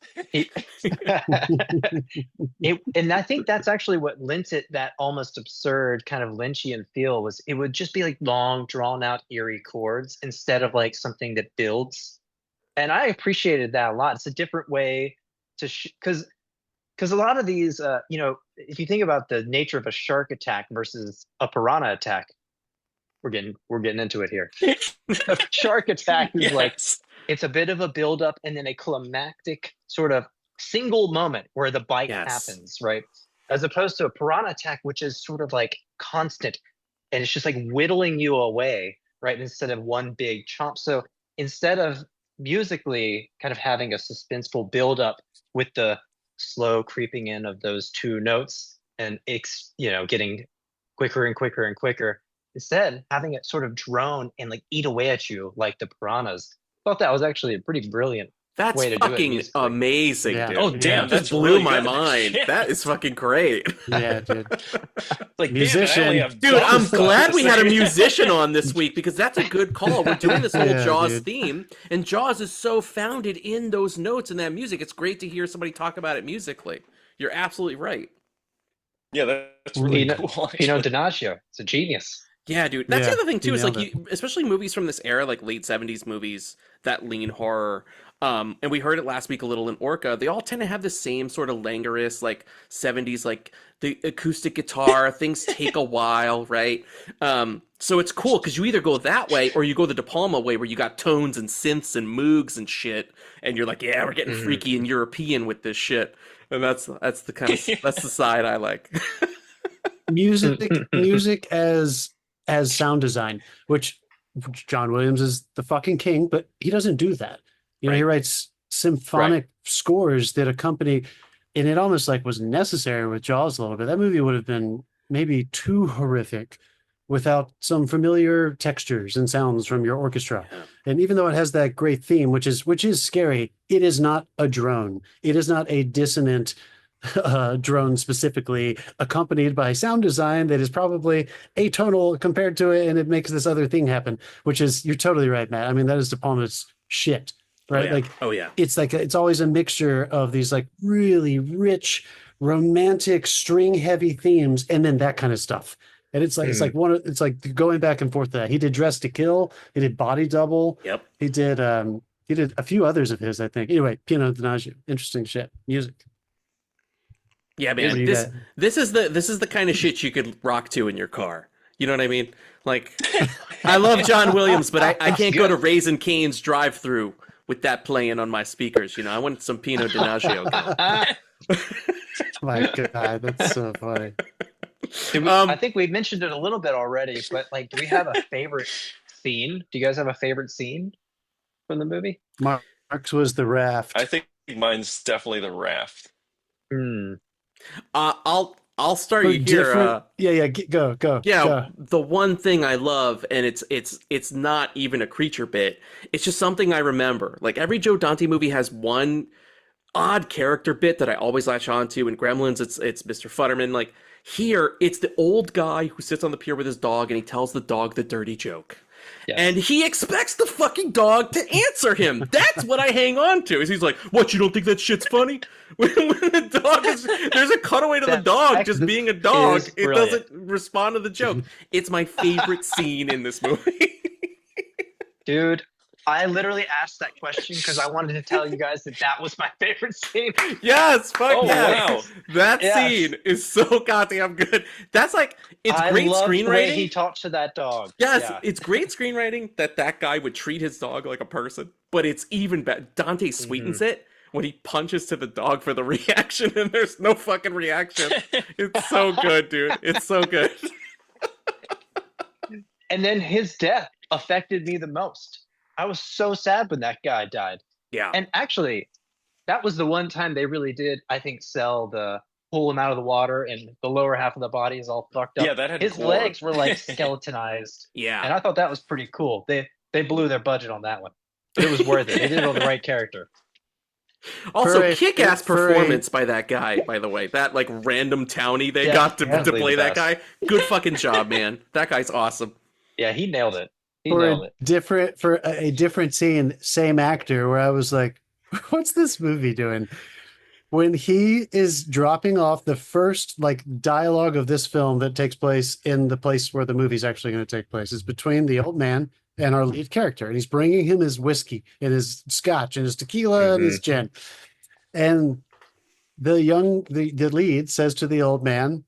and I think that's actually what lent it that almost absurd kind of Lynchian feel. Was it would just be like long, drawn out, eerie chords instead of like something that builds. And I appreciated that a lot. It's a different way to because a lot of these, if you think about the nature of a shark attack versus a piranha attack, we're getting into it here. A shark attack is like, it's a bit of a buildup and then a climactic sort of single moment where the bite happens, right? As opposed to a piranha attack, which is sort of like constant and it's just like whittling you away, right? Instead of one big chomp. So instead of musically kind of having a suspenseful buildup with the slow creeping in of those two notes and getting quicker and quicker and quicker, instead having it sort of drone and like eat away at you like the piranhas. I thought that was actually a pretty brilliant way to do it. Fucking amazing, dude. Oh damn, that that's blew really my good. mind. Shit. That is fucking great. Yeah, dude. Like Musician. damn it, I only have Dude, Jaws I'm stuff glad to we had a say. musician on this week because that's a good call. We're doing this whole Yeah, Jaws dude. theme, and Jaws is so founded in those notes and that music. It's great to hear somebody talk about it musically. You're absolutely right. Yeah, that's really cool. Pino Donaggio, it's a genius. Yeah, dude. That's the Yeah, other thing too. you Is like, nailed especially movies from this era, like late '70s movies that lean horror. And we heard it last week a little in Orca. They all tend to have the same sort of languorous, like '70s, like the acoustic guitar. Things take a while, right? So it's cool because you either go that way or you go the De Palma way, where you got tones and synths and moogs and shit, and you're like, yeah, we're getting freaky and European with this shit. And that's the kind of that's the side I like. music as sound design, which John Williams is the fucking king, but he doesn't do that. He writes symphonic scores that accompany, and it almost like was necessary with Jaws a little bit. That movie would have been maybe too horrific without some familiar textures and sounds from your orchestra. And even though it has that great theme, which is scary, it is not a drone. It is not a dissonant drone specifically accompanied by sound design that is probably atonal compared to it, and it makes this other thing happen, which is, you're totally right, Matt. I mean, that is De Palma's shit, right? It's like it's always a mixture of these like really rich, romantic, string heavy themes, and then that kind of stuff. And it's like it's like going back and forth to that. He did Dress to Kill, he did Body Double. Yep. He did a few others of his, I think. Anyway, Pino Donaggio, interesting shit. Music. Yeah, man. This is the kind of shit you could rock to in your car. You know what I mean? Like, I love John Williams, but I can't go to Raising Cane's drive-through with that playing on my speakers. I want some Pino Donaggio. My God, that's so funny. I think we mentioned it a little bit already, but like, do we have a favorite scene? Do you guys have a favorite scene from the movie? Mark's was the raft. I think mine's definitely the raft. I'll start you here. Go. The one thing I love, and it's not even a creature bit. It's just something I remember. Like, every Joe Dante movie has one odd character bit that I always latch on to. In Gremlins, it's Mr. Futterman. Like, here, it's the old guy who sits on the pier with his dog, and he tells the dog the dirty joke. Yes. And he expects the fucking dog to answer him. That's what I hang on to. Is he's like, "What? You don't think that shit's funny?" When the dog there's a cutaway to the dog just being a dog. It doesn't respond to the joke. It's my favorite scene in this movie. Dude, I literally asked that question because I wanted to tell you guys that was my favorite scene. Yes, fuck Oh, yes. wow. That Yes. scene is so goddamn good. That's like, it's I great loved the way screenwriting. he talked to that dog. Yes, Yeah. it's great screenwriting that guy would treat his dog like a person, but it's even better. Dante sweetens it when he punches to the dog for the reaction, and there's no fucking reaction. It's so good, dude. It's so good. And then his death affected me the most. I was so sad when that guy died. Yeah. And actually, that was the one time they really did, I think, pull him out of the water, and the lower half of the body is all fucked up. Yeah, that had his gore. legs were like skeletonized. Yeah. And I thought that was pretty cool. They blew their budget on that one. But it was worth it. They did it on the right character. Also, kick-ass performance by that guy, by the way. That, like, random townie they got to play that guy. Good fucking job, man. That guy's awesome. Yeah, he nailed it. For a different scene, same actor, where I was like, what's this movie doing? When he is dropping off the first like dialogue of this film that takes place in the place where the movie's actually going to take place is between the old man and our lead character, and he's bringing him his whiskey and his scotch and his tequila and his gin, and the lead says to the old man,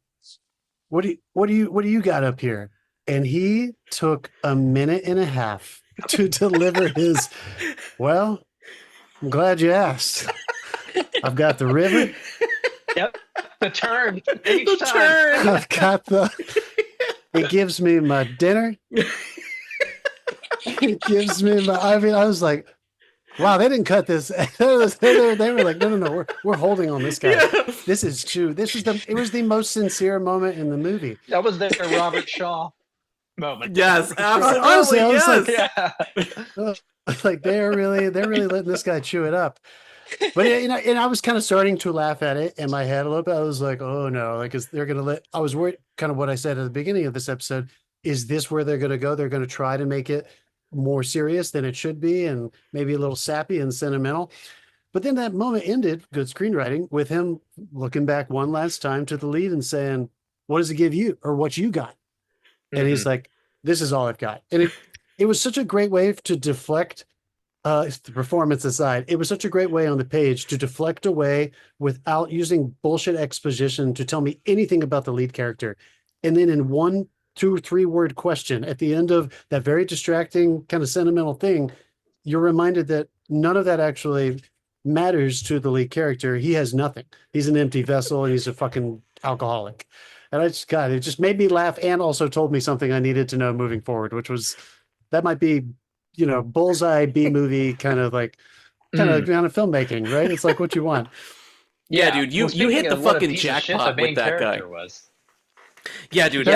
what do you got up here? And he took a minute and a half to deliver his, well, I'm glad you asked. I've got the river. Yep. The turn. The turn. I've got it gives me my dinner. It gives me I was like, wow, they didn't cut this. They were like, no, we're holding on this guy. Yeah. This is true. It was the most sincere moment in the movie. That was their Robert Shaw moment. Yes, absolutely. Honestly, I was yes. like, they're really letting this guy chew it up. But and I was kind of starting to laugh at it in my head a little bit. I was like, oh no, like they're gonna I was worried, kind of what I said at the beginning of this episode. Is this where they're gonna go? They're gonna try to make it more serious than it should be, and maybe a little sappy and sentimental. But then that moment ended, good screenwriting, with him looking back one last time to the lead and saying, what does it give you, or what you got? And he's like, this is all I've got. And it was such a great way to deflect, the performance aside, it was such a great way on the page to deflect away without using bullshit exposition to tell me anything about the lead character. And then in 1, 2, 3 word question at the end of that very distracting kind of sentimental thing, you're reminded that none of that actually matters to the lead character. He has nothing. He's an empty vessel, and he's a fucking alcoholic. And it just made me laugh, and also told me something I needed to know moving forward, which was that might be, bullseye B movie kind of filmmaking, right? It's like what you want. Yeah, dude, you hit the fucking jackpot with that guy. Yeah, dude.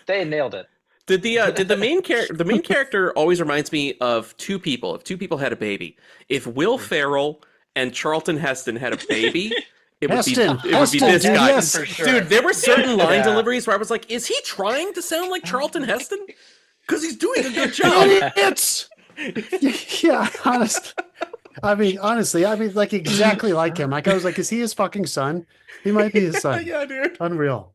They nailed it. Did the main character always reminds me of two people. If two people had a baby, if Will Ferrell and Charlton Heston had a baby, it would be this guy. Yes. For sure. Dude, there were certain line deliveries where I was like, is he trying to sound like Charlton Heston? Because he's doing a good job. Yeah, honestly, like exactly like him. Like I was like, is he his fucking son? He might be his son. Yeah, dude. Unreal.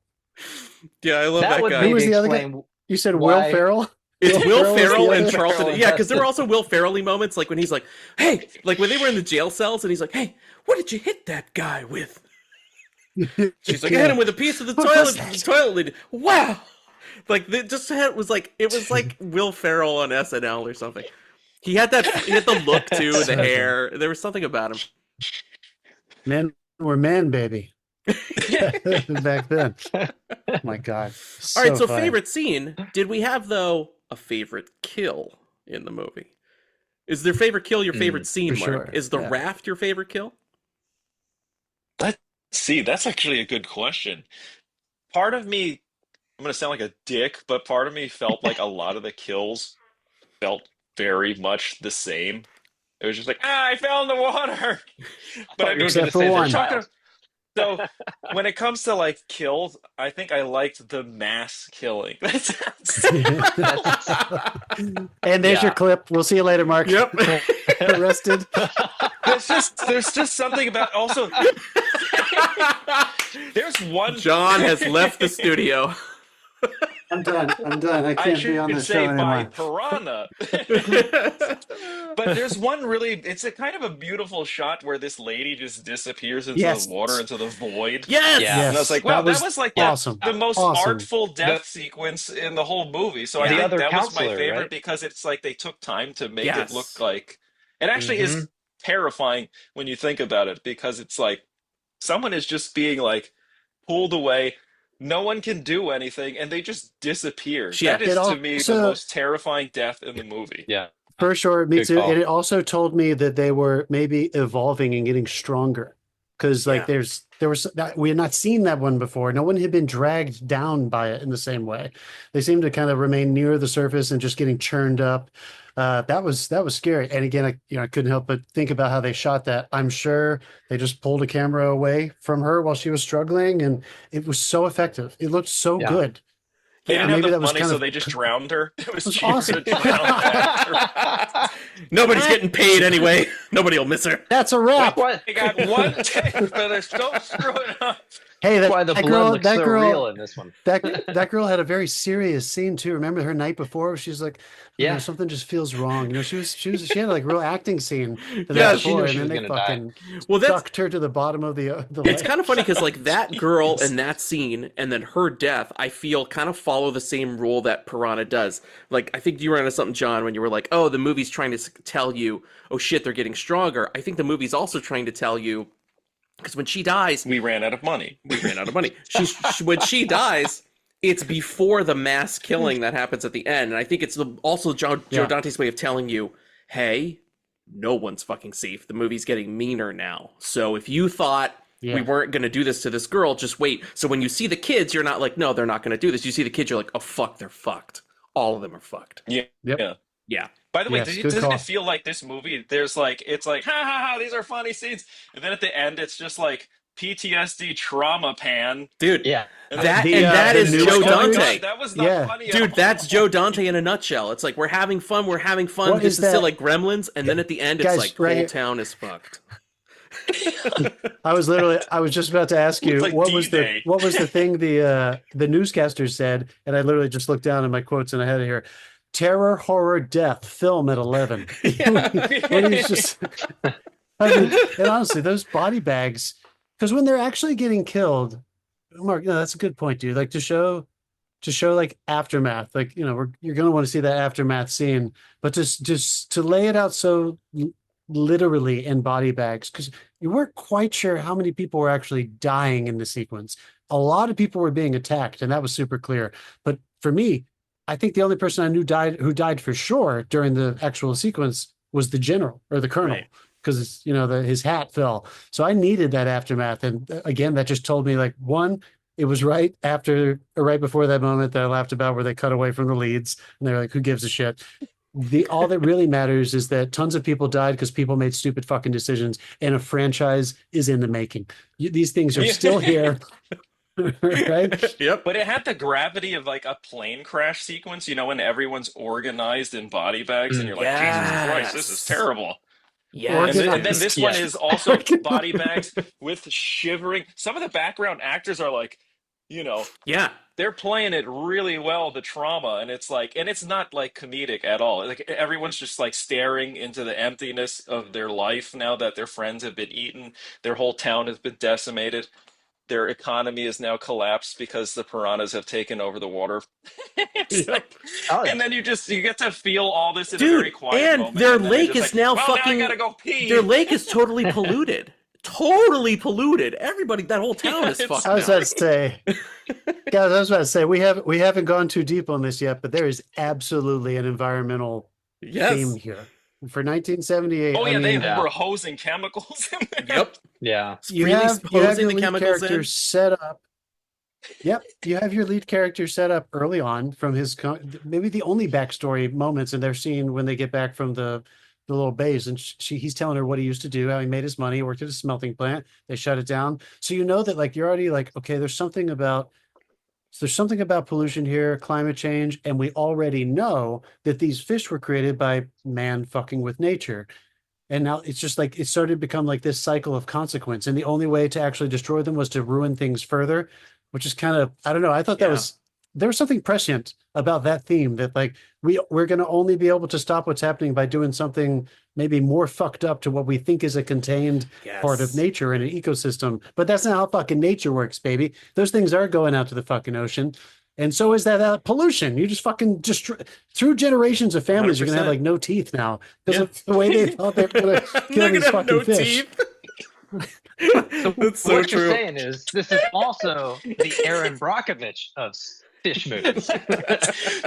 Yeah, I love that guy. Who was the other guy? You said Will Ferrell? It's Will Ferrell and Charlton. Yeah, because there were also Will Ferrell-y moments, like when he's like, hey, like when they were in the jail cells and he's like, hey, what did you hit that guy with? She's like, I hit him with a piece of the toilet lid. Wow. Like it was like Will Ferrell on SNL or something. He had the look too, the hair. There was something about him. Men were men, baby. Back then. Oh my God. All right, so funny. Favorite scene. Did we have, though, a favorite kill in the movie? Is their favorite kill your favorite scene, Mark? Sure. Is the raft your favorite kill? That's actually a good question. Part of me, I'm going to sound like a dick, but part of me felt like a lot of the kills felt very much the same. It was just like, I fell in the water. But I mean, except for one. So when it comes to like kills, I think I liked the mass killing. And there's your clip. We'll see you later, Mark. Yep. Arrested. There's just something about also. There's one. John has left the studio. I'm done. I can't be on should the show say by anymore. Piranha. But there's one really, it's a kind of a beautiful shot where this lady just disappears into Yes. the water, into the void. Yes. Yeah. And I was like, wow, that was like awesome. the most Awesome. artful death sequence in the whole movie. So I The think other that was my counselor, favorite right? because it's like they took time to make Yes. it look like it actually is terrifying when you think about it, because it's like someone is just being like pulled away. No one can do anything, and they just disappear. Yeah. That is, to me, the also- most terrifying death in the movie. Yeah. For sure, me Good too. call. And it also told me that they were maybe evolving and getting stronger, because like there was we had not seen that one before. No one had been dragged down by it in the same way. They seemed to kind of remain near the surface and just getting churned up. That was scary. And again, I couldn't help but think about how they shot that. I'm sure they just pulled a camera away from her while she was struggling, and it was so effective. It looked so good. They didn't have maybe the that was money, kind so of- they just drowned her. It was was cheaper awesome. to drown her. Nobody's getting paid anyway. Nobody will miss her. That's a wrap. What? They got one take, but they're still screwing up. Hey, That's why the blood looks so real in this one. that girl had a very serious scene too. Remember her night before? She's like, Yeah. something just feels wrong. She had like a real acting scene the Yeah, night she before, knew she and then was they gonna die. fucking Well, that's sucked her to the bottom of the it's lake. kind of funny because like that girl and that scene and then her death, I feel kind of follow the same rule that Piranha does. Like I think you were onto something, John, when you were like, "Oh, the movie's trying to tell you, oh shit, they're getting stronger." I think the movie's also trying to tell you, because when she dies, We ran out of money. we ran out of money. When she dies, it's before the mass killing that happens at the end, and I think it's also Joe Dante's way of telling you, hey, no one's fucking safe. The movie's getting meaner now. So if you thought we weren't going to do this to this girl, just wait. So when you see the kids, you're not like, no, they're not going to do this. You see the kids, you're like, oh fuck, they're fucked. All of them are fucked. Yeah. Yep. Yeah. Yeah. By the way, Yes, good doesn't call. it feel like this movie, it's like, ha ha ha, these are funny scenes. And then at the end, it's just like PTSD trauma pan. Dude, Yeah. And that The, that the is news Joe coverage? Dante. That was not Yeah. funny at Dude, all. that's Joe Dante in a nutshell. It's like we're having fun. What This is is still that? like Gremlins, and then at the end, it's Guys, like right whole here. town is fucked. I was just about to ask you It's like what was D-Day. the thing the newscaster said, and I literally just looked down at my quotes and I had it here. Terror, horror, death, film at 11. When he's just, I mean, and honestly, those body bags, because when they're actually getting killed, Mark, that's a good point, dude. Like to show like aftermath, like you're gonna want to see that aftermath scene, but just to lay it out so literally in body bags, because you weren't quite sure how many people were actually dying in the sequence. A lot of people were being attacked, and that was super clear. But for me, I think the only person I knew who died for sure during the actual sequence was the general or the colonel, because his hat fell. So I needed that aftermath, and again, that just told me like one, it was right before that moment that I laughed about where they cut away from the leads, and they're like, "Who gives a shit?" All that really matters is that tons of people died because people made stupid fucking decisions, and a franchise is in the making. These things are still here. Right? Yep. But it had the gravity of like a plane crash sequence, when everyone's organized in body bags, and you're like, Jesus Christ, this is terrible. Yeah. And then this one is also body bags with shivering. Some of the background actors are like, Yeah. they're playing it really well, the trauma, and it's not like comedic at all. Like everyone's just like staring into the emptiness of their life now that their friends have been eaten, their whole town has been decimated. Their economy is now collapsed because the piranhas have taken over the water. And then you get to feel all this in a very quiet and moment. their then lake you're just is now well, fucking. Now I gotta go pee. Their lake is totally polluted. Totally polluted. Everybody, that whole town is fucked. I was now. about to say, guys, I was about to say we haven't gone too deep on this yet, but there is absolutely an environmental theme here. For 1978, Oh yeah, they mean, were hosing chemicals in there. Yep. Yeah. you Freely have posing your the lead chemicals character in. set up. Yep, you have your lead character set up early on from his maybe the only backstory moments in their scene when they get back from the little base, and he's telling her what he used to do, how he made his money, worked at a smelting plant. They shut it down, so that like you're already like, okay, there's something about pollution here, climate change, and we already know that these fish were created by man fucking with nature. And now it's just like it started to become like this cycle of consequence, and the only way to actually destroy them was to ruin things further, which is kind of, I don't know. I thought that was there's something prescient about that theme that like we're going to only be able to stop what's happening by doing something maybe more fucked up to what we think is a contained part of nature and an ecosystem. But that's not how fucking nature works, baby. Those things are going out to the fucking ocean. And so is that pollution. You just fucking through generations of families, 100%. You're going to have like no teeth now because of the way they thought they were going to kill these fucking fish. So That's so what true. you're saying is this is also the Aaron Brockovich of fish movies.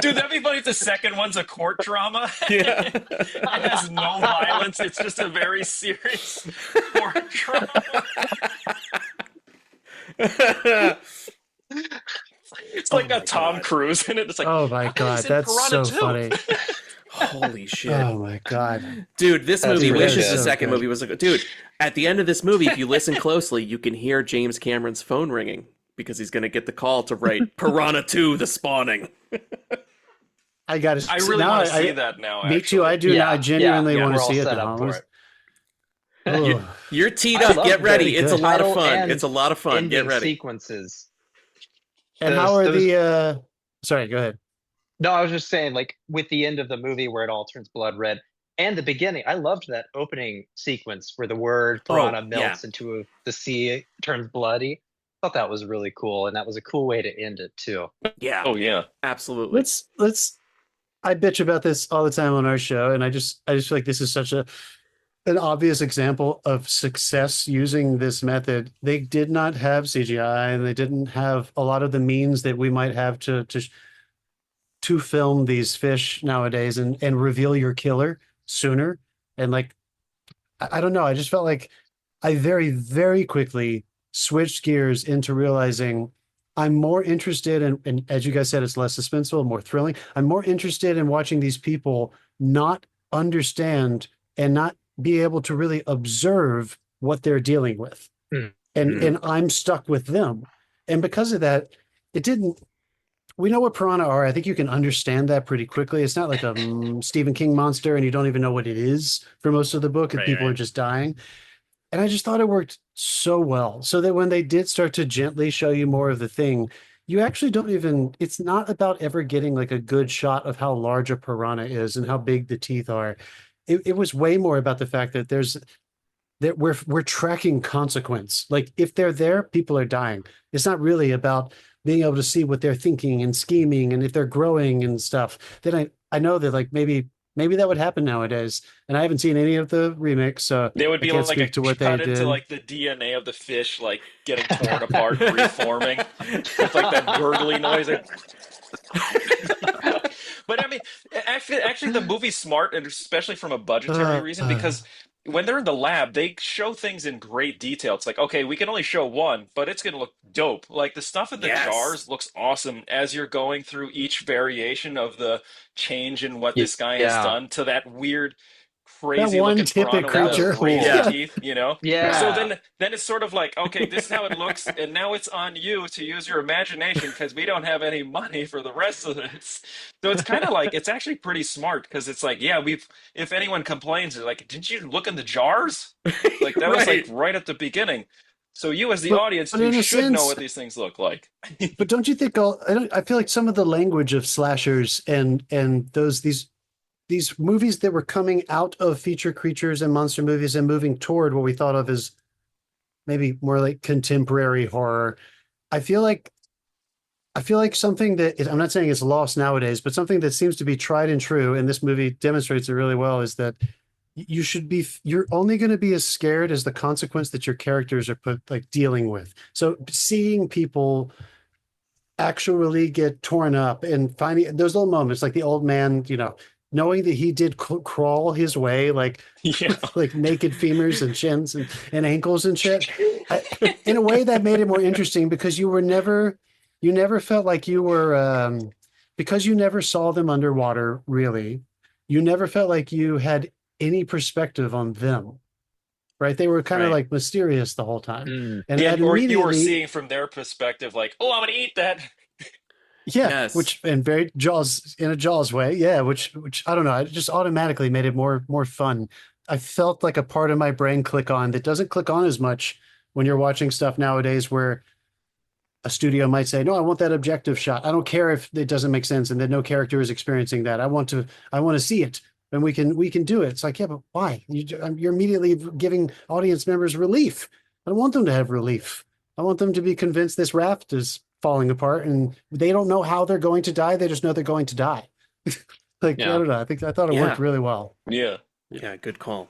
Dude, that'd be funny if the second one's a court drama. Yeah. It has no violence. It's just a very serious court drama. It's like a Tom Cruise in it. It's like, oh my God, that's so funny. Holy shit. Oh my God. Dude, this movie wishes so the second movie was like, dude, at the end of this movie, if you listen closely, you can hear James Cameron's phone ringing because he's going to get the call to write Piranha 2, The Spawning. I got it. I really want to see that now. Me too. I do now. I genuinely want to see it now. You're teed up. Get ready. It's a lot of fun. It's a lot of fun. Get ready. Sequences. And how are the sorry, go ahead. No, I was just saying, like, with the end of the movie where it all turns blood red and the beginning, I loved that opening sequence where the word piranha melts into the sea, turns bloody. I thought that was really cool, and that was a cool way to end it too. Yeah. Oh yeah. Absolutely. Let's I bitch about this all the time on our show, and I just feel like this is such an obvious example of success using this method. They did not have CGI, and they didn't have a lot of the means that we might have to film these fish nowadays and reveal your killer sooner. And like, I don't know. I just felt like I very, very quickly switched gears into realizing I'm more interested in, and as you guys said, it's less suspenseful, more thrilling. I'm more interested in watching these people not understand and not be able to really observe what they're dealing with. And I'm stuck with them. And because of that, we know what piranha are. I think you can understand that pretty quickly. It's not like a Stephen King monster and you don't even know what it is for most of the book and people are just dying. And I just thought it worked so well, so that when they did start to gently show you more of the thing, you actually don't even, it's not about ever getting like a good shot of how large a piranha is and how big the teeth are. It was way more about the fact that we're tracking consequence. Like if they're there, people are dying. It's not really about being able to see what they're thinking and scheming and if they're growing and stuff. Then I know that like maybe that would happen nowadays, and I haven't seen any of the remakes, so they would be like a cut into like the DNA of the fish, like getting torn apart, reforming with like that gurgly noise. But I mean, actually, the movie's smart, and especially from a budgetary reason, because when they're in the lab, they show things in great detail. It's like, okay, we can only show one, but it's going to look dope. Like the stuff in the jars looks awesome as you're going through each variation of the change in what this guy has done to that weird, crazy looking piranha with laser teeth, you know? Yeah. So then it's sort of like, okay, this is how it looks, and now it's on you to use your imagination because we don't have any money for the rest of this. So it's kind of like, it's actually pretty smart because it's like, yeah, if anyone complains, they're like, didn't you look in the jars? Like that was like right at the beginning. So you as the audience, you should know what these things look like. But don't you think, I feel like some of the language of slashers and these movies that were coming out of feature creatures and monster movies and moving toward what we thought of as maybe more like contemporary horror. I feel like something that I'm not saying it's lost nowadays, but something that seems to be tried and true, and this movie demonstrates it really well, is that you're only going to be as scared as the consequence that your characters are dealing with. So seeing people actually get torn up and finding those little moments, like the old man, knowing that he did crawl his way, like naked femurs and shins and ankles and shit, in a way that made it more interesting because you never felt like you were, because you never saw them underwater, really. You never felt like you had any perspective on them, right? They were kind of like mysterious the whole time. And or you were seeing from their perspective, like, oh, I'm going to eat that. Yeah, yes. Which and very Jaws in a Jaws way, yeah. Which I don't know, it just automatically made it more fun. I felt like a part of my brain click on that doesn't click on as much when you're watching stuff nowadays, where a studio might say, no, I want that objective shot. I don't care if it doesn't make sense and that no character is experiencing that. I want to see it, and we can do it. It's like, yeah, but why? You're immediately giving audience members relief. I don't want them to have relief. I want them to be convinced this raft is falling apart and they don't know how they're going to die. They just know they're going to die. Like, I don't know. I thought it worked really well. Yeah. Yeah, good call.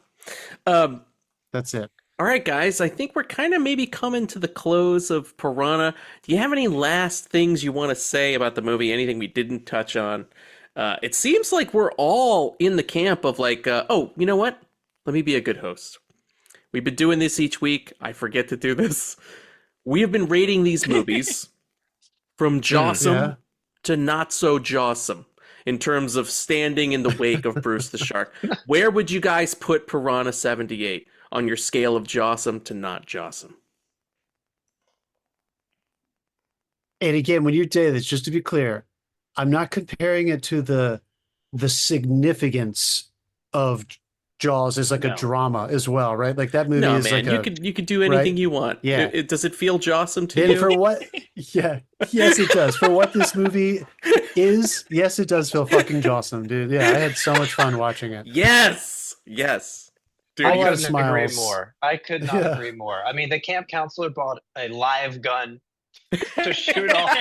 That's it. All right, guys, I think we're kind of maybe coming to the close of Piranha. Do you have any last things you want to say about the movie? Anything we didn't touch on? It seems like we're all in the camp of like, oh, you know what? Let me be a good host. We've been doing this each week. I forget to do this. We have been rating these movies from jawsome to not so jawsome in terms of standing in the wake of Bruce the Shark. Where would you guys put Piranha 78 on your scale of jawsome to not jawsome? And again, when you say this, just to be clear, I'm not comparing it to the significance of Jaws as like a drama as well, right? Like that movie is man, like you could do anything you want. Yeah. Does it feel jawsome to and you? for what? Yeah. Yes, it does. For what this movie is, yes, it does feel fucking jawsome, dude. Yeah, I had so much fun watching it. Yes. Yes. Dude, I a lot of couldn't agree smiles. more. I could not agree more. I mean, the camp counselor bought a live gun to shoot off.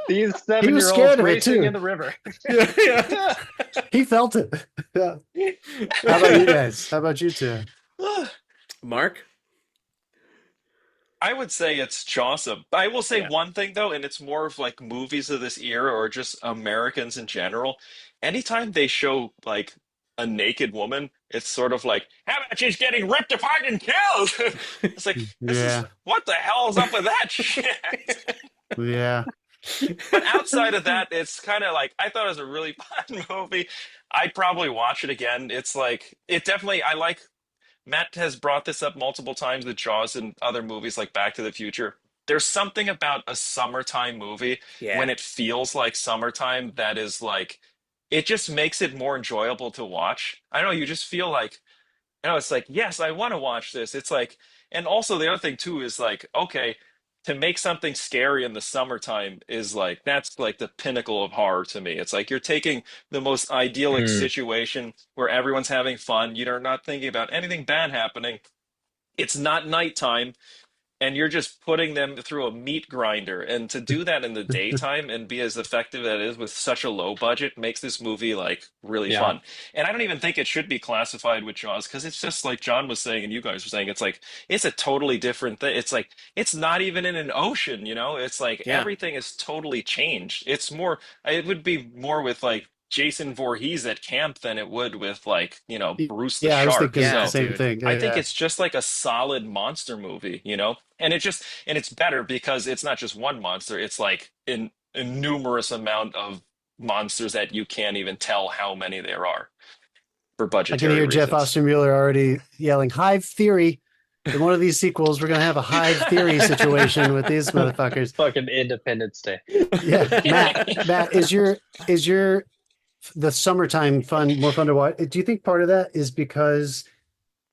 These 7-year-olds racing in the river. Yeah. He felt it. Yeah. How about you guys? How about you two? Mark? I would say it's jawsome. I will say one thing though, and it's more of like movies of this era or just Americans in general. Anytime they show like a naked woman, it's sort of like, how about she's getting ripped apart and killed? It's like, what the hell is up with that shit? Yeah. But outside of that, it's kind of like, I thought it was a really fun movie. I'd probably watch it again. It's like, it definitely, I like, Matt has brought this up multiple times with Jaws and other movies like Back to the Future. There's something about a summertime movie when it feels like summertime that is like, it just makes it more enjoyable to watch. I don't know, you just feel like, it's like, yes, I want to watch this. It's like, and also the other thing too is like, okay, to make something scary in the summertime is like, that's like the pinnacle of horror to me. It's like you're taking the most idyllic situation where everyone's having fun. You're not thinking about anything bad happening. It's not nighttime. And you're just putting them through a meat grinder. And to do that in the daytime and be as effective as it is with such a low budget makes this movie like really fun. And I don't even think it should be classified with Jaws because it's just like John was saying and you guys were saying, it's like, it's a totally different thing. It's like, it's not even in an ocean, you know? It's like everything is totally changed. It's more, it would be more with like Jason Voorhees at camp than it would with like, you know, Bruce the Shark. I was thinking the So, same thing. I think it's just like a solid monster movie, you know? And it's better because it's not just one monster. It's like a numerous amount of monsters that you can't even tell how many there are for budgetary I can hear reasons. Jeff Ostermuller already yelling, Hive Theory. In one of these sequels, we're going to have a Hive Theory situation with these motherfuckers. Fucking Independence Day. Yeah. Matt, is the summertime more fun to watch? Do you think part of that is because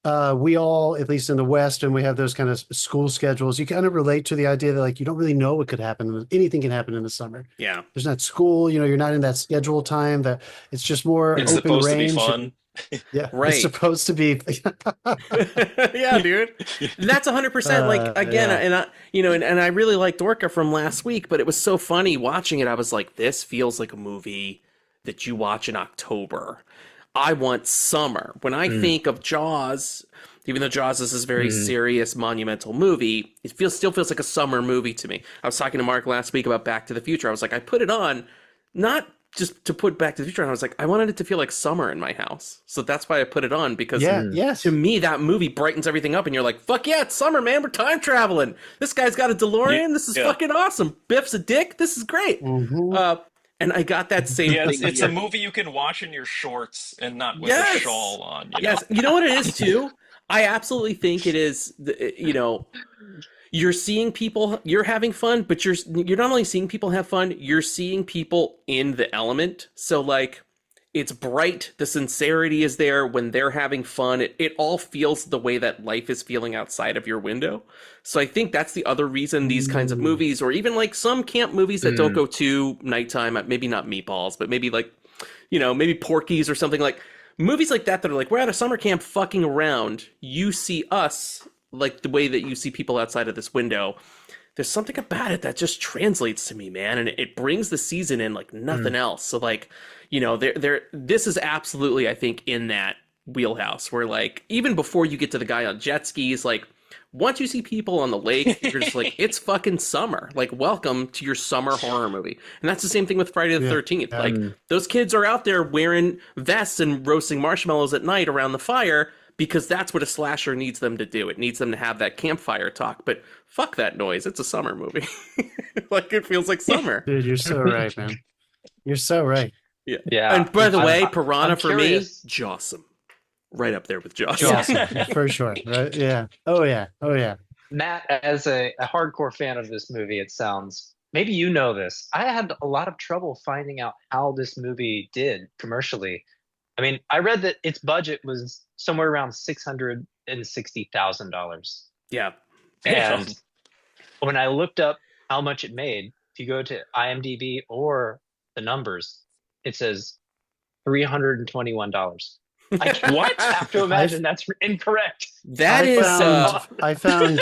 we all, at least in the West, and we have those kind of school schedules, you kind of relate to the idea that like you don't really know what could happen. Anything can happen in the summer. Yeah. There's not school, you know, you're not in that schedule time, that it's just more It's open supposed range. to be fun. Yeah. Right. It's supposed to be. Yeah, dude. That's 100% like again, and I really liked Orca from last week, but it was so funny watching it. I was like, this feels like a movie that you watch in October. I want summer. When I think of Jaws, even though Jaws is this very serious, monumental movie, it still feels like a summer movie to me. I was talking to Mark last week about Back to the Future. I was like, I put it on, not just to put Back to the Future on. I was like, I wanted it to feel like summer in my house. So that's why I put it on, because to me, that movie brightens everything up. And you're like, fuck yeah, it's summer, man. We're time traveling. This guy's got a DeLorean. This is fucking awesome. Biff's a dick. This is great. And I got that same thing. It's a movie you can watch in your shorts and not with a shawl on. You know? You know what it is too? I absolutely think it is. You're seeing people, you're having fun, but you're not only seeing people have fun, you're seeing people in the element. So like, It's bright. The sincerity is there when they're having fun. It all feels the way that life is feeling outside of your window. So I think that's the other reason these kinds of movies, or even like some camp movies that don't go too nighttime, maybe not Meatballs, but maybe like, maybe Porky's or something, like movies like that are like, we're at a summer camp fucking around. You see us like the way that you see people outside of this window. There's something about it that just translates to me, man. And it brings the season in like nothing else. So like, this is absolutely, I think, in that wheelhouse where like, even before you get to the guy on jet skis, like once you see people on the lake, you're just like, it's fucking summer. Like, welcome to your summer horror movie. And that's the same thing with Friday the 13th. Like those kids are out there wearing vests and roasting marshmallows at night around the fire, because that's what a slasher needs them to do. It needs them to have that campfire talk. But fuck that noise. It's a summer movie. Like, it feels like summer. Dude, you're so right, man. You're so right. Yeah. And by the way, Piranha for me, Jawsome. Right up there with Jawsome. For sure. Right? Yeah. Oh, yeah. Oh, yeah. Matt, as a hardcore fan of this movie, it sounds, maybe you know this. I had a lot of trouble finding out how this movie did commercially. I mean, I read that its budget was somewhere around $660,000. Yeah. And when I looked up how much it made, if you go to IMDb or the numbers, it says $321. What? I have to imagine that's incorrect. I found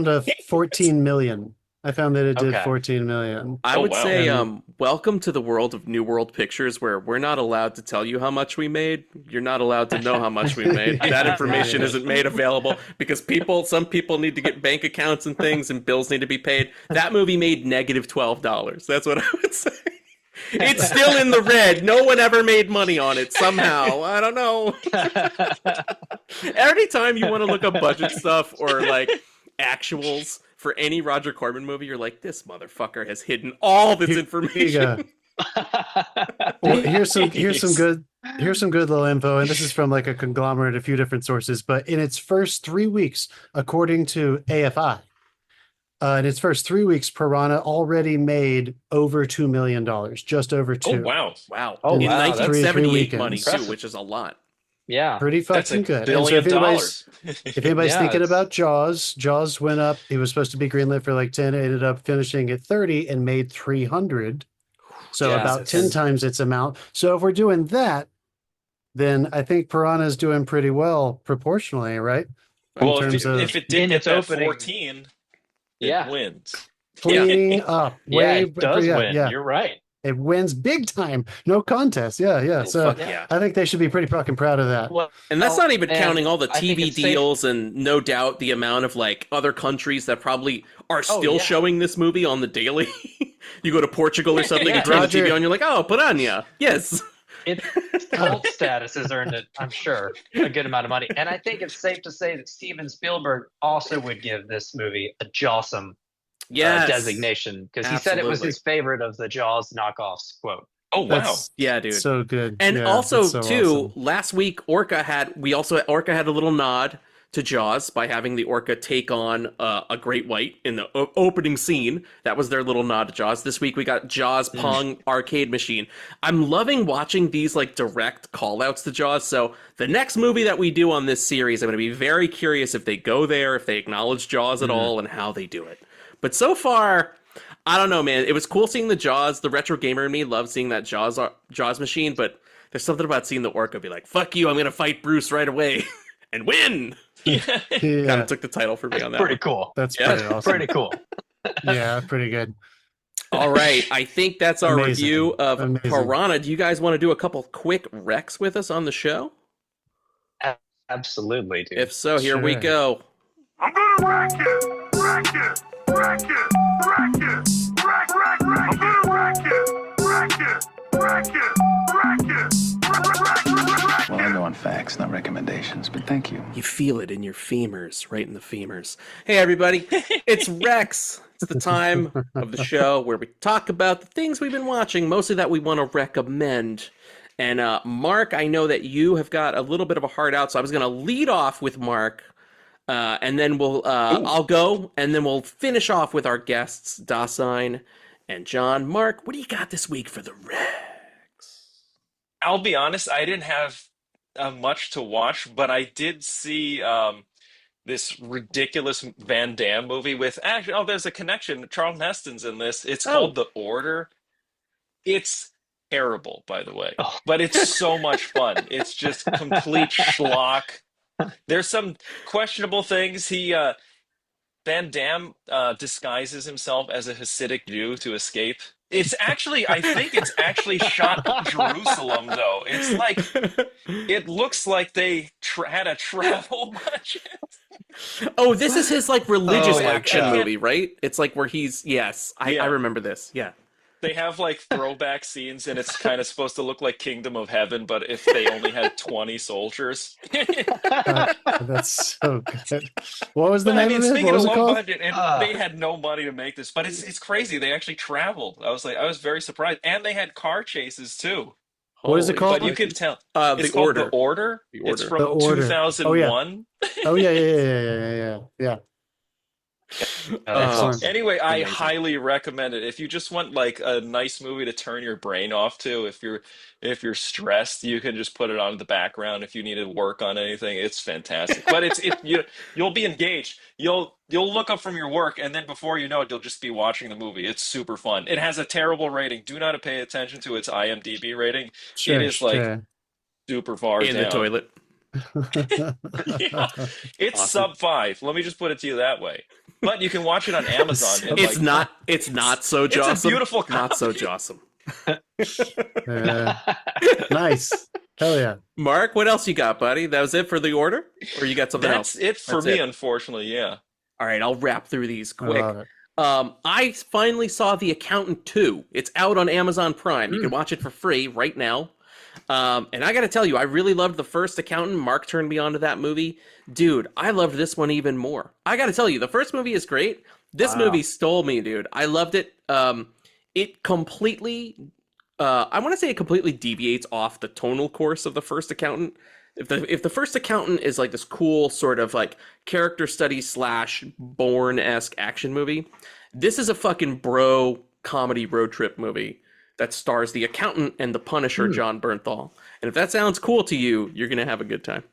a 14 million. I found that it did 14 million. I would say, welcome to the world of New World Pictures, where we're not allowed to tell you how much we made. You're not allowed to know how much we made. That information isn't made available because some people need to get bank accounts and things, and bills need to be paid. That movie made negative $12. That's what I would say. It's still in the red. No one ever made money on it somehow. I don't know. Every time you want to look up budget stuff or like actuals for any Roger Corman movie, you're like, this motherfucker has hidden all this information. Well, here's some good little info, and this is from like a conglomerate, a few different sources. But in its first 3 weeks, according to AFI, in its first 3 weeks, Piranha already made over $2 million, just over $2 million. Wow! Oh, in wow. 1978 money too, which is a lot. Yeah, pretty fucking good. $1 billion. If anybody's thinking about Jaws went up. It was supposed to be greenlit for like 10, ended up finishing at 30 and made 300. So about 10 times its amount. So if we're doing that, then I think Piranha's doing pretty well proportionally, right? Well, if it did get that 14, it wins. Cleaning up. It does win. Yeah. You're right. It wins big time. No contest. Yeah. So I think they should be pretty fucking proud of that. Well, and that's not even counting all the TV deals and no doubt the amount of like other countries that probably are still showing this movie on the daily. You go to Portugal or something and turn the TV on, you're like, oh, Piranha. Yes. Its cult status has earned it, I'm sure, a good amount of money. And I think it's safe to say that Steven Spielberg also would give this movie a Jawsome designation, because he said it was his favorite of the Jaws knockoffs. Quote. Oh wow! Yeah, dude, so good. And also, too, last week Orca had a little nod to Jaws by having the orca take on a great white in the opening scene. That was their little nod to Jaws. This week we got Jaws Pong arcade machine. I'm loving watching these like direct call outs to Jaws. So the next movie that we do on this series, I'm going to be very curious if they go there, if they acknowledge Jaws at all, and how they do it. But so far, I don't know, man. It was cool seeing the Jaws. The retro gamer in me loved seeing that Jaws machine, but there's something about seeing the orca be like, fuck you, I'm going to fight Bruce right away and win. Kind of took the title for me on that. Pretty cool. That's pretty awesome. Pretty cool. Yeah, pretty good. All right. I think that's our review of Piranha. Do you guys want to do a couple quick recs with us on the show? Absolutely, dude. If so, here we go. I'm gonna wreck it! Wreck it! Wreck it! Wreck it! Wreck, wreck, wreck! I'm gonna wreck it! Wreck it! Wreck it! Wreck it! Well, I go on facts, not recommendations, but thank you. You feel it in your femurs, right in the femurs. Hey, everybody. It's Rex. It's the time of the show where we talk about the things we've been watching, mostly that we want to recommend. And Mark, I know that you have got a little bit of a heart out, so I was going to lead off with Mark. And then I'll go, and then we'll finish off with our guests, Dasein and John. Mark, what do you got this week for the Rex? I'll be honest, I didn't have much to watch, but I did see this ridiculous Van Damme movie with actually, oh, there's a connection. Charlton Heston's in this. It's called Oh, The Order. It's terrible, by the way, Oh. but it's so much fun. It's just complete schlock. There's some questionable things. Van Damme disguises himself as a Hasidic Jew to escape. It's actually, I think it's actually shot in Jerusalem, though. It's like, it looks like they had a travel budget. oh, this is his like religious Oh my action God. movie, right? It's like where he's yes, Yeah. I remember this. Yeah. They have like throwback scenes, and it's kind of supposed to look like Kingdom of Heaven, but if they only had 20 soldiers. That's so good. What was the But I name mean, of it? speaking What of was it low called? budget, and they had no money to make this, but it's crazy. They actually traveled. I was very surprised, and they had car chases too. What is it Holy called? But you can tell The it's called Order. The Order. The It's Order. from The Order. 2001. Oh yeah. Excellent. Anyway, I Amazing. highly recommend it. If you just want like a nice movie to turn your brain off to, if you're stressed, you can just put it on in the background. If you need to work on anything, it's fantastic. But you'll be engaged. You'll look up from your work, and then before you know it, you'll just be watching the movie. It's super fun. It has a terrible rating. Do not pay attention to its IMDb rating. Sure, It is like super far In the down. toilet. Yeah. It's Awesome. sub 5. Let me just put it to you that way. But you can watch it on Amazon. and, It's like, not so It's a jawsome. beautiful Not so comedy. jawsome. Nice. Hell yeah. Mark, what else you got, buddy? That was it for The Order? Or you got something That's else? it for That's me, it. unfortunately. Yeah. All right, I'll wrap through these I quick. love it. I finally saw The Accountant 2. It's out on Amazon Prime. You can watch it for free right now. And I got to tell you, I really loved the first Accountant. Mark turned me on to that movie. Dude, I loved this one even more. I got to tell you, the first movie is great. This movie stole me, dude. I loved it. It completely, I want to say it completely deviates off the tonal course of the first Accountant. If the first Accountant is like this cool sort of like character study / Bourne-esque action movie, this is a fucking bro comedy road trip movie that stars the accountant and the Punisher, John Bernthal. And if that sounds cool to you, you're gonna have a good time.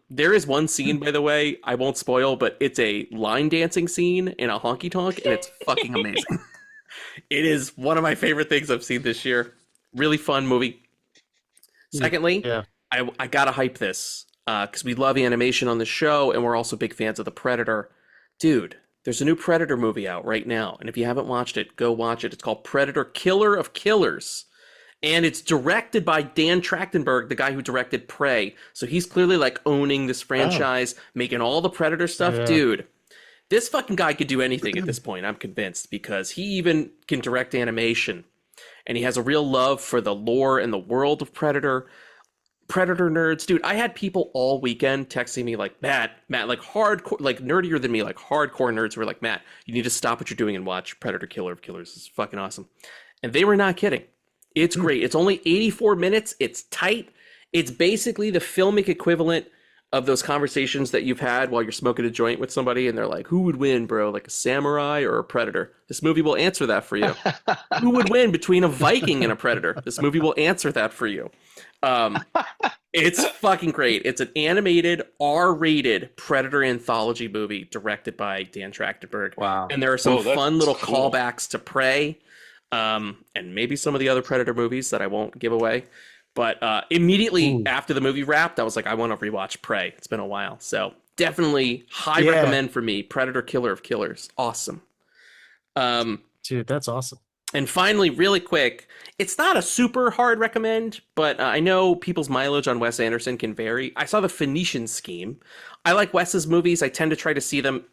There is one scene, by the way, I won't spoil, but it's a line dancing scene in a honky tonk, and it's fucking amazing. It is one of my favorite things I've seen this year. Really fun movie. Secondly, Yeah. I gotta hype this because we love animation on the show, and we're also big fans of the Predator. Dude, there's a new Predator movie out right now, and if you haven't watched it, go watch it. It's called Predator: Killer of Killers, and it's directed by Dan Trachtenberg, the guy who directed Prey. So he's clearly like owning this franchise, making all the Predator stuff. Yeah. Dude, this fucking guy could do anything at this point, I'm convinced, because he even can direct animation, and he has a real love for the lore and the world of Predator nerds. Dude, I had people all weekend texting me like, Matt, like hardcore, like nerdier than me, like hardcore nerds who were like, Matt, you need to stop what you're doing and watch Predator: Killer of Killers. It's fucking awesome. And they were not kidding. It's great. It's only 84 minutes. It's tight. It's basically the filmic equivalent of those conversations that you've had while you're smoking a joint with somebody and they're like, who would win, bro? Like a samurai or a predator? This movie will answer that for you. Who would win between a Viking and a predator? This movie will answer that for you. It's fucking great. It's an animated R-rated Predator anthology movie directed by Dan Trachtenberg. Wow. And there are some Whoa, fun little that's cool. callbacks to Prey, and maybe some of the other Predator movies that I won't give away. But immediately after the movie wrapped, I was like, I want to rewatch Prey. It's been a while. So definitely high recommend for me. Predator: Killer of Killers. Awesome. Dude, that's awesome. And finally, really quick, it's not a super hard recommend, but I know people's mileage on Wes Anderson can vary. I saw The Phoenician Scheme. I like Wes's movies. I tend to try to see them.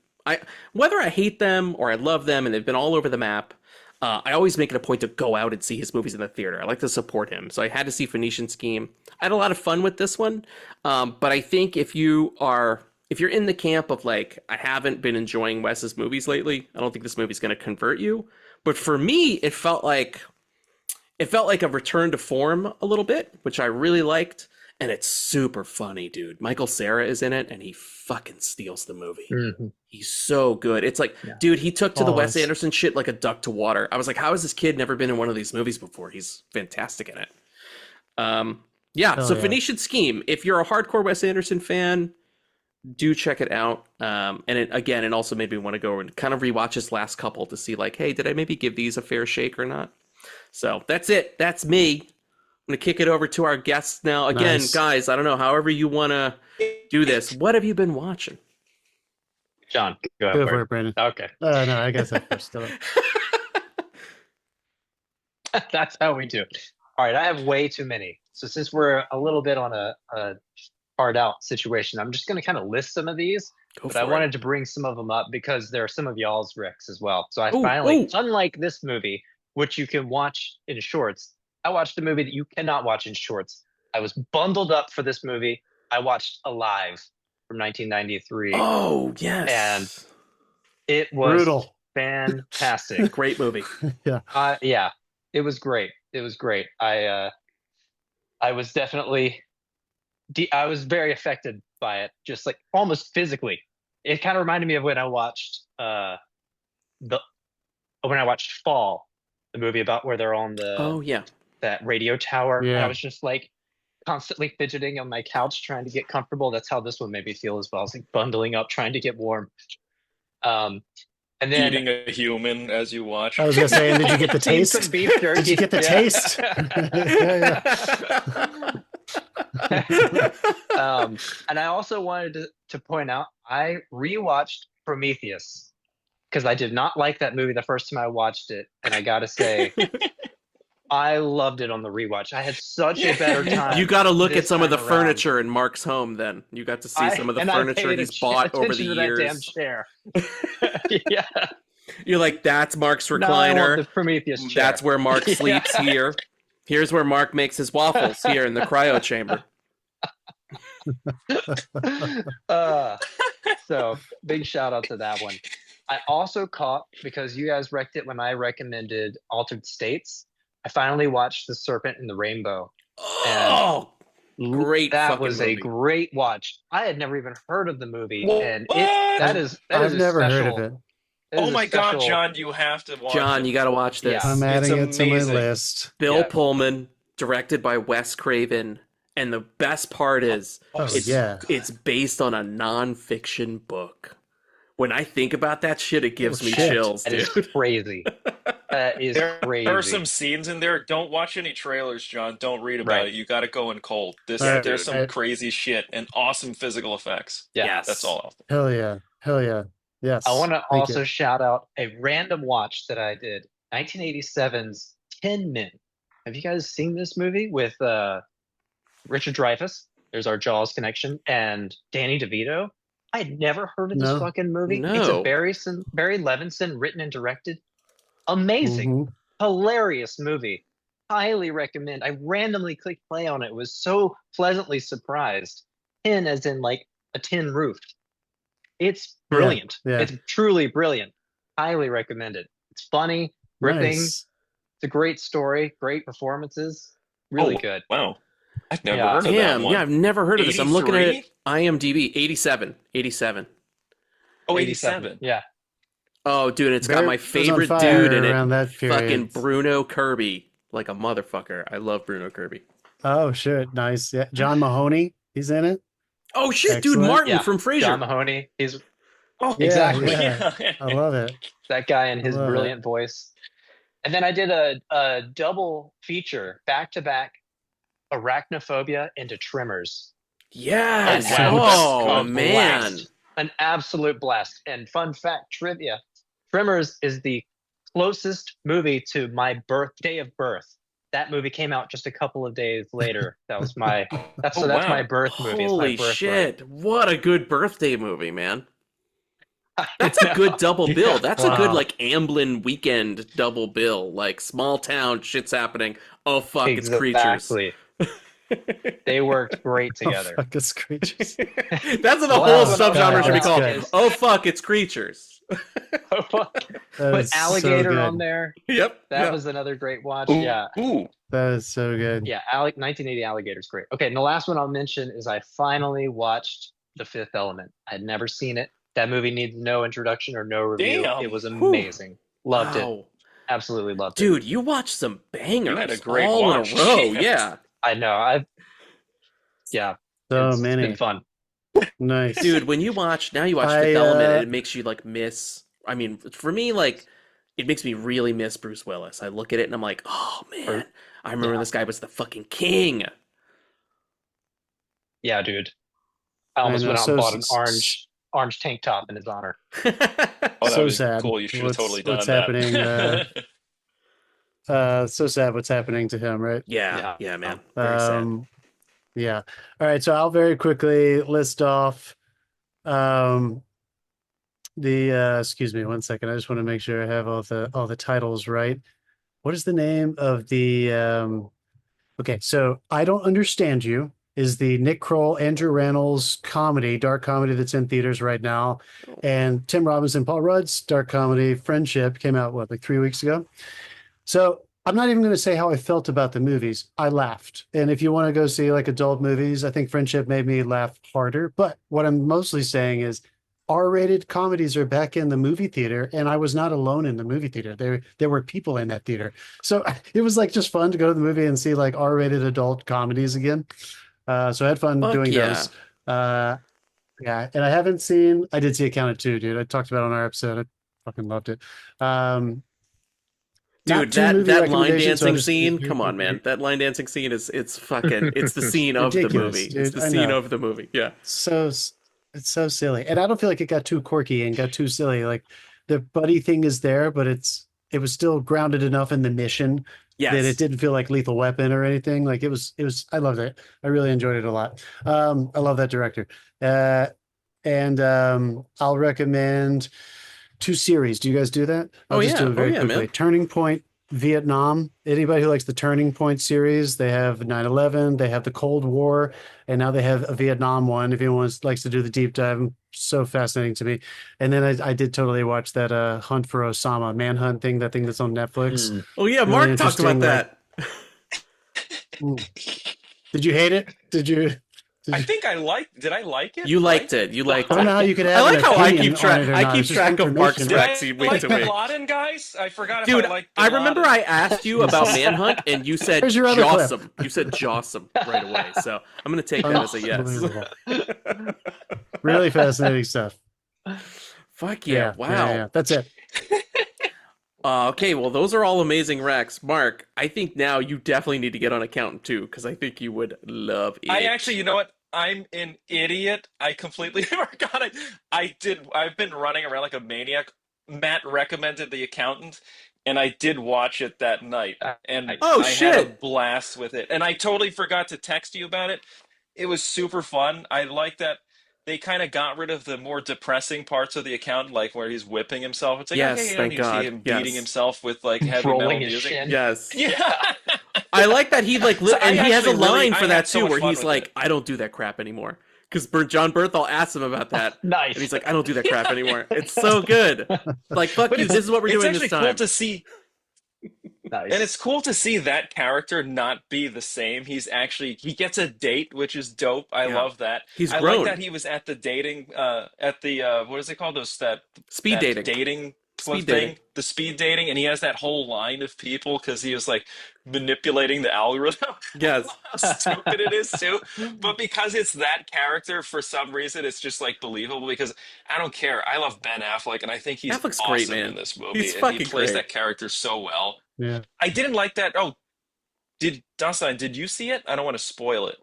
Whether I hate them or I love them and they've been all over the map, I always make it a point to go out and see his movies in the theater. I like to support him. So I had to see Phoenician Scheme. I had a lot of fun with this one. But I think if you're in the camp of like, I haven't been enjoying Wes's movies lately, I don't think this movie's going to convert you. But for me, it felt like a return to form a little bit, which I really liked. And it's super funny, dude. Michael Cera is in it, and he fucking steals the movie. Mhm. He's so good. It's like, dude, he took to the Wes Pause. Anderson shit like a duck to water. I was like, how has this kid never been in one of these movies before? He's fantastic in it. So Phoenician Scheme. If you're a hardcore Wes Anderson fan, do check it out. And it also made me want to go and kind of rewatch his last couple to see like, hey, did I maybe give these a fair shake or not? So that's it. That's me. I'm going to kick it over to our guests now. Again, guys, I don't know, however you want to do this. What have you been watching? John, go for it, Brandon. Okay. No, I guess I first. That's how we do it. All right, I have way too many. So since we're a little bit on a hard out situation, I'm just going to kind of list some of these. But I wanted to bring some of them up because there are some of y'all's Ricks as well. So I finally, unlike this movie, which you can watch in shorts, I watched a movie that you cannot watch in shorts. I was bundled up for this movie. I watched Alive from 1993. Oh, yes. And it was brutal. Fantastic. Great movie. Yeah, it was great. It was great. I was definitely, I was very affected by it, just like almost physically. It kind of reminded me of when I watched Fall, the movie about where they're on that radio tower. Yeah. And I was just like constantly fidgeting on my couch trying to get comfortable. That's how this one made me feel as well. I was like bundling up, trying to get warm. And then eating a human as you watch. I was gonna say, did you get the taste? Some beef jerky. Did you get the taste? And I also wanted to point out, I rewatched Prometheus because I did not like that movie the first time I watched it, and I gotta say, I loved it on the rewatch. I had such a better time. You got to look at some of the furniture in Mark's home. Then you got to see some of the furniture he's bought over the years. That damn chair. Yeah. You're like, that's Mark's recliner. No, I want the Prometheus chair. That's where Mark sleeps here. Here's where Mark makes his waffles here in the cryo chamber. So big shout out to that one. I also caught, because you guys wrecked it when I recommended Altered States, I finally watched The Serpent and the Rainbow. Oh, great! That was movie. A great watch. I had never even heard of the movie, and I've never heard of it. Oh my God, John, you have to watch John, it. you got to watch this. I'm adding it to my list. Bill Pullman, directed by Wes Craven, and the best part is it's based on a nonfiction book. When I think about that shit, it gives me chills, dude. That is crazy. That is crazy. There are some scenes in there. Don't watch any trailers, John. Don't read about it. You got to go in cold. There's some crazy shit and awesome physical effects. Yeah, that's all. Hell yeah. Yes. I want to also shout out a random watch that I did. 1987's Tin Men. Have you guys seen this movie with Richard Dreyfuss? There's our Jaws connection, and Danny DeVito. I had never heard of this fucking movie. No. It's a Barry Levinson written and directed. Amazing. Hilarious movie. Highly recommend. I randomly clicked play on it. Was so pleasantly surprised. Tin as in like a tin roof. It's brilliant. Yeah. It's truly brilliant. Highly recommend it. It's funny, ripping. It's a great story, great performances. Really good. Wow. I've never heard of that one. Yeah, I've never heard of this. I'm looking at 83? IMDb. 87. Oh, 87. Yeah. Oh, dude, it's got my favorite dude in it. Fucking Bruno Kirby. Like a motherfucker. I love Bruno Kirby. Oh, shit. Nice. Yeah. John Mahoney, he's in it. Oh, shit, dude. Martin from Frasier. John Mahoney. He's... exactly. Yeah. I love it. That guy and his brilliant voice. And then I did a double feature, back-to-back, Arachnophobia into Tremors. Yes. Oh, man. Blast. An absolute blast. And fun fact, trivia, Tremors is the closest movie to my day of birth. That movie came out just a couple of days later. That was my that's my birth movie. Holy shit. What a good birthday movie, man. That's a good double bill. That's a good like Amblin weekend double bill. Like small town, shit's happening. Oh fuck, it's creatures. They worked great together. Oh, fuck, it's creatures. That's what the whole subgenre should be called. Good. Oh fuck, it's creatures. Oh fuck. Put alligator on there. Yep. That was another great watch. Ooh, yeah. Ooh. That is so good. Yeah, 1980 Alligator's great. Okay, and the last one I'll mention is I finally watched The Fifth Element. I'd never seen it. That movie needs no introduction or no review. Damn. It was amazing. Loved it. Absolutely loved it. Dude, you watched some bangers You had a great all watch. in a row. Yeah. I know. Yeah, So it's many. been fun. Nice. Dude, when you watch Fifth Element, and it makes you like miss. I mean, for me, like it makes me really miss Bruce Willis. I look at it and I'm like, oh man, I remember this guy was the fucking king. Yeah, dude. I almost know, went out so and bought an orange tank top in his honor. Oh, that So was sad. cool. You should have totally done what's that. happening? So sad what's happening to him, right? Yeah, man. Very sad. Yeah. All right. So I'll very quickly list off the excuse me one second. I just want to make sure I have all the titles right. What is the name of the okay, so I Don't Understand You is the Nick Kroll, Andrew Rannells comedy, dark comedy that's in theaters right now. And Tim Robinson, Paul Rudd's dark comedy Friendship came out, like 3 weeks ago. So I'm not even going to say how I felt about the movies. I laughed. And if you want to go see like adult movies, I think Friendship made me laugh harder. But what I'm mostly saying is R-rated comedies are back in the movie theater, and I was not alone in the movie theater. There were people in that theater. So it was like just fun to go to the movie and see like R-rated adult comedies again. So I had fun doing those. Yeah, and I did see Accounted 2, dude. I talked about it on our episode. I fucking loved it. Dude, that line dancing scene, come on, man. That line dancing scene it's the scene of the movie. Dude, it's the scene of the movie. Yeah. It's so silly. And I don't feel like it got too quirky and got too silly. Like the buddy thing is there, but it was still grounded enough in the mission that it didn't feel like Lethal Weapon or anything. Like it was, I loved it. I really enjoyed it a lot. I love that director. And I'll recommend 2 series. Do you guys do that? I'll just do it very quickly. Man. Turning Point Vietnam. Anybody who likes the Turning Point series, they have 9/11, they have the Cold War, and now they have a Vietnam one. If anyone likes to do the deep dive, so fascinating to me. And then I did totally watch that Hunt for Osama Manhunt thing, that thing that's on Netflix. Oh yeah, really Mark talked about that. Did you hate it? I think I liked. Did I like it? You liked it. You liked it. I don't know how you could have. I like how I keep track. I keep track of Mark's tracks week to week. Bin Laden, guys. I forgot. Dude, if I liked. I remember I asked you about Manhunt, and you said Jawsome. You said Jawsome right away. So I'm gonna take that as a yes. Really fascinating stuff. Fuck yeah! Wow. Yeah. That's it. Okay, well, those are all amazing recs. Mark, I think now you definitely need to get on Accountant 2, because I think you would love it. I actually, you know what? I'm an idiot. I completely forgot it. I've been running around like a maniac. Matt recommended The Accountant, and I did watch it that night. And I had a blast with it. And I totally forgot to text you about it. It was super fun. I like that they kind of got rid of the more depressing parts of The Accountant, like where he's whipping himself. It's like, okay, you don't need to see him beating himself with like heavy metal music. Yes. Yeah. I like that he like, and he has a line for that so too, where he's like, I don't do that crap anymore. Because John Berthel asked him about that. Nice. And he's like, I don't do that crap anymore. It's so good. Like, fuck you, this is what we're doing this time. It's actually cool to see. Nice. And it's cool to see that character not be the same. He gets a date, which is dope. I love that. He's grown. grown. I like that he was at the dating, at the, what is it called? Speed dating. The speed dating, and he has that whole line of people because he was like manipulating the algorithm. Yes. How stupid it is too. But because it's that character, for some reason, it's just like believable because I don't care. I love Ben Affleck, and I think he's Affleck's awesome great, man. in this movie. He's and fucking he plays great. that character so well. Yeah. I didn't like that. Oh, Dasein, did you see it? I don't want to spoil it.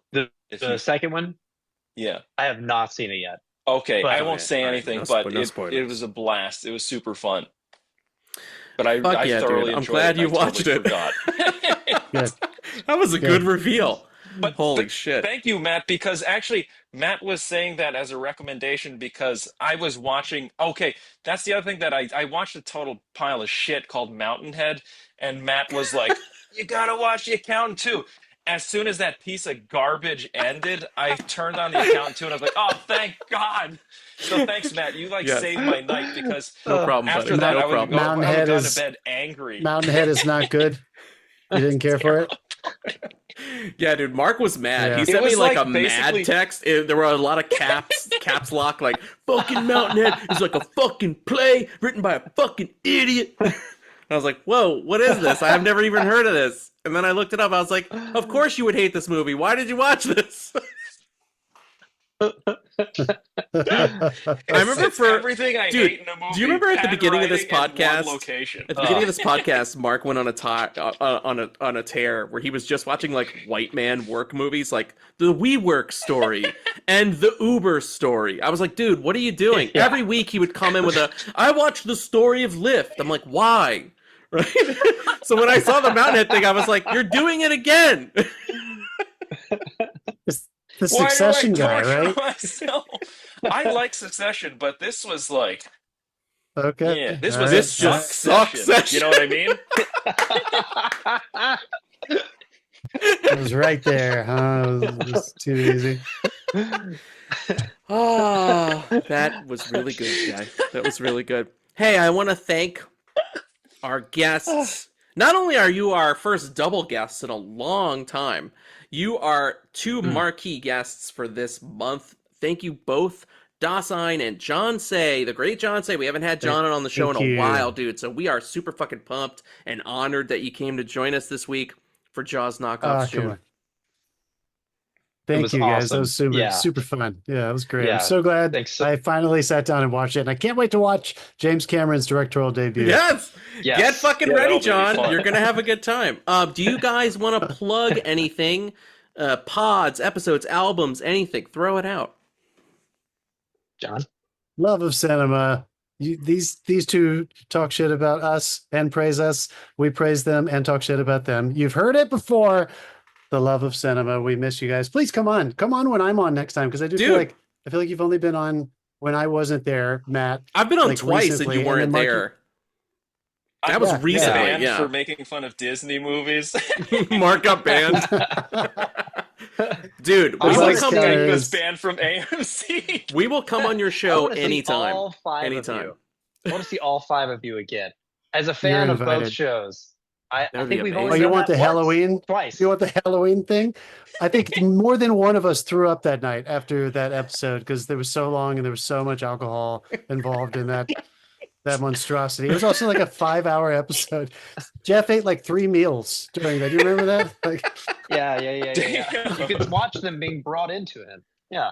The second one? Yeah. I have not seen it yet. Okay, But- I won't say anything, it was a blast. It was super fun. But I thoroughly dude. I'm enjoyed glad it. you watched it. That was a good reveal. But holy shit. Thank you, Matt, because actually Matt was saying that as a recommendation because I was watching. Okay, that's the other thing that I watched a total pile of shit called Mountainhead, and Matt was like, you gotta watch The Accountant too. As soon as that piece of garbage ended, I turned on The Accountant too, and I was like, oh, thank God. So thanks, Matt. You saved my night because no problem, after that I would go to bed angry. Mountainhead is not good. You didn't care for it? Yeah, dude, Mark was mad. Yeah. He sent me like a mad text. There were a lot of caps lock, like, fucking Mountainhead is like a fucking play written by a fucking idiot. I was like, whoa, what is this? I have never even heard of this. And then I looked it up. I was like, of course you would hate this movie. Why did you watch this? I remember It's everything I hate in a movie. Do you remember at the beginning of this handwriting in one podcast? location. At the beginning of this podcast, Mark went on a tear where he was just watching like white man work movies, like the WeWork story and the Uber story. I was like, dude, what are you doing? Yeah. Every week he would come in with I watched the story of Lyft. I'm like, why? Right? So when I saw the Mountainhead thing, I was like, you're doing it again. The Succession guy, right? Myself? I like Succession, but this was like, Okay. yeah, this All was right. this just Succession. You know what I mean? It was right there, huh? It was too easy. Oh, that was really good, guy. That was really good. Hey, I want to thank our guests. Not only are you our first double guests in a long time, you are two marquee guests for this month. Thank you both, Dasein and John Say, the great John Say. We haven't had John on the show in a while, dude. So we are super fucking pumped and honored that you came to join us this week for Jaws Knockoffs June. Thank you, guys. awesome. That was super, Yeah. super fun. Yeah, it was great. Yeah. I'm so glad Thanks. I finally sat down and watched it. And I can't wait to watch James Cameron's directorial debut. Yes. Yes. Get fucking Yeah, ready, that'll be John. fun. You're going to have a good time. Do you guys want to plug anything? Pods, episodes, albums, anything? Throw it out. John? Love of cinema. These two talk shit about us and praise us. We praise them and talk shit about them. You've heard it before. The love of cinema. We miss you guys. Please come on. Come on when I'm on next time, because I feel like you've only been on when I wasn't there, Matt. I've been on like, twice recently, and you and weren't then Marky- there. That was recently, Banned yeah. for making fun of Disney movies. Mark up band. Dude, we I will was come. getting this banned from AMC. We will come on your I show wanna see anytime. all five Anytime. Of you. I want to see all five of you again. As a fan You're of both invited. shows, I would think be we've amazing. only Oh, you done want that the once, Halloween? twice. You want the Halloween thing? I think more than one of us threw up that night after that episode because there was so long and there was so much alcohol involved in that monstrosity. It was also like a 5-hour episode. Jeff ate like 3 meals during that. Do you remember that? Like, Yeah. You could watch them being brought into him. Yeah.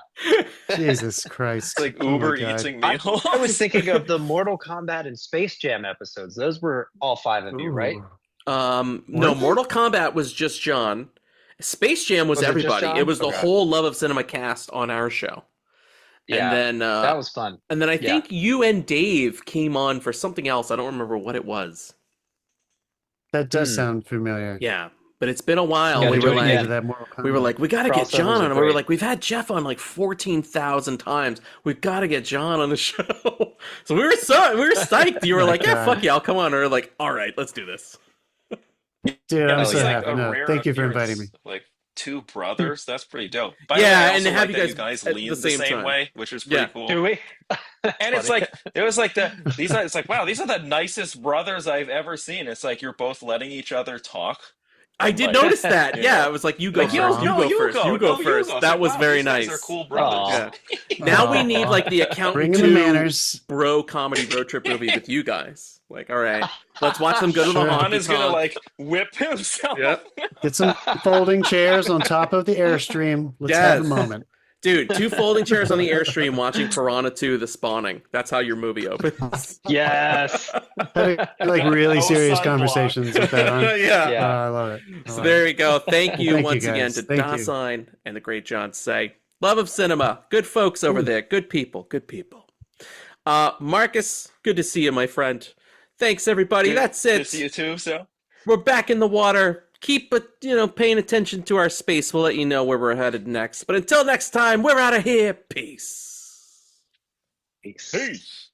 Jesus Christ! It's like Oh my Uber God. eating meal. I was thinking of the Mortal Kombat and Space Jam episodes. Those were all 5 of you, right? Ooh. No, Mortal Kombat was just John. Space Jam was Was it just everybody. John? It was the Okay. whole Love of Cinema cast on our show. Yeah. And then That was fun. and then I think you and Dave came on for something else. I don't remember what it was. That does sound familiar. Yeah, but it's been a while. Gotta We do were it like, again. That Mortal we were Kombat. like, we got to get Crossovers John are on. And we were great. like, we've had Jeff on like 14,000 times. We've got to get John on the show. So we were psyched. You were like, yeah, God. fuck yeah, I'll come on. And we were like, all right, let's do this. Dude, I'm It's so like happy. a No, rare thank you for appearance, inviting me. Like 2 brothers. That's pretty dope. By Yeah, the way, I and also have like you that guys you guys at lean the the same same time. way, which is pretty cool. Do we? And it's like it was like it's like, wow, these are the nicest brothers I've ever seen. It's like you're both letting each other talk. I did Like, notice that. you Yeah, know. it was like, you go Like, first. You go first. It's That like, was wow, very these guys nice. are cool brothers. Yeah. Now we need like the Accountant Bring in the 2 manners. bro comedy road trip movie with you guys. Like, all right, let's watch them go to the Sure. Ron honky is gonna tonk. like whip himself. Yep. Get some folding chairs on top of the Airstream. Let's have a Yes. moment. Dude, 2 folding chairs on the Airstream watching Piranha 2: The Spawning. That's how your movie opens. Yes. Having, like really No serious sunblock. conversations with that on. Yeah. Yeah. I love it. I So love there it. you go. Thank you Thank you, once again guys. to Thank you. Dasein and the great John Say. Love of cinema. Good folks over there. Good people. Good people. Marcus, good to see you, my friend. Thanks, everybody. That's Good it. to see you too. So We're back in the water. Keep paying attention to our space. We'll let you know where we're headed next. But until next time, we're out of here. Peace. Peace. peace.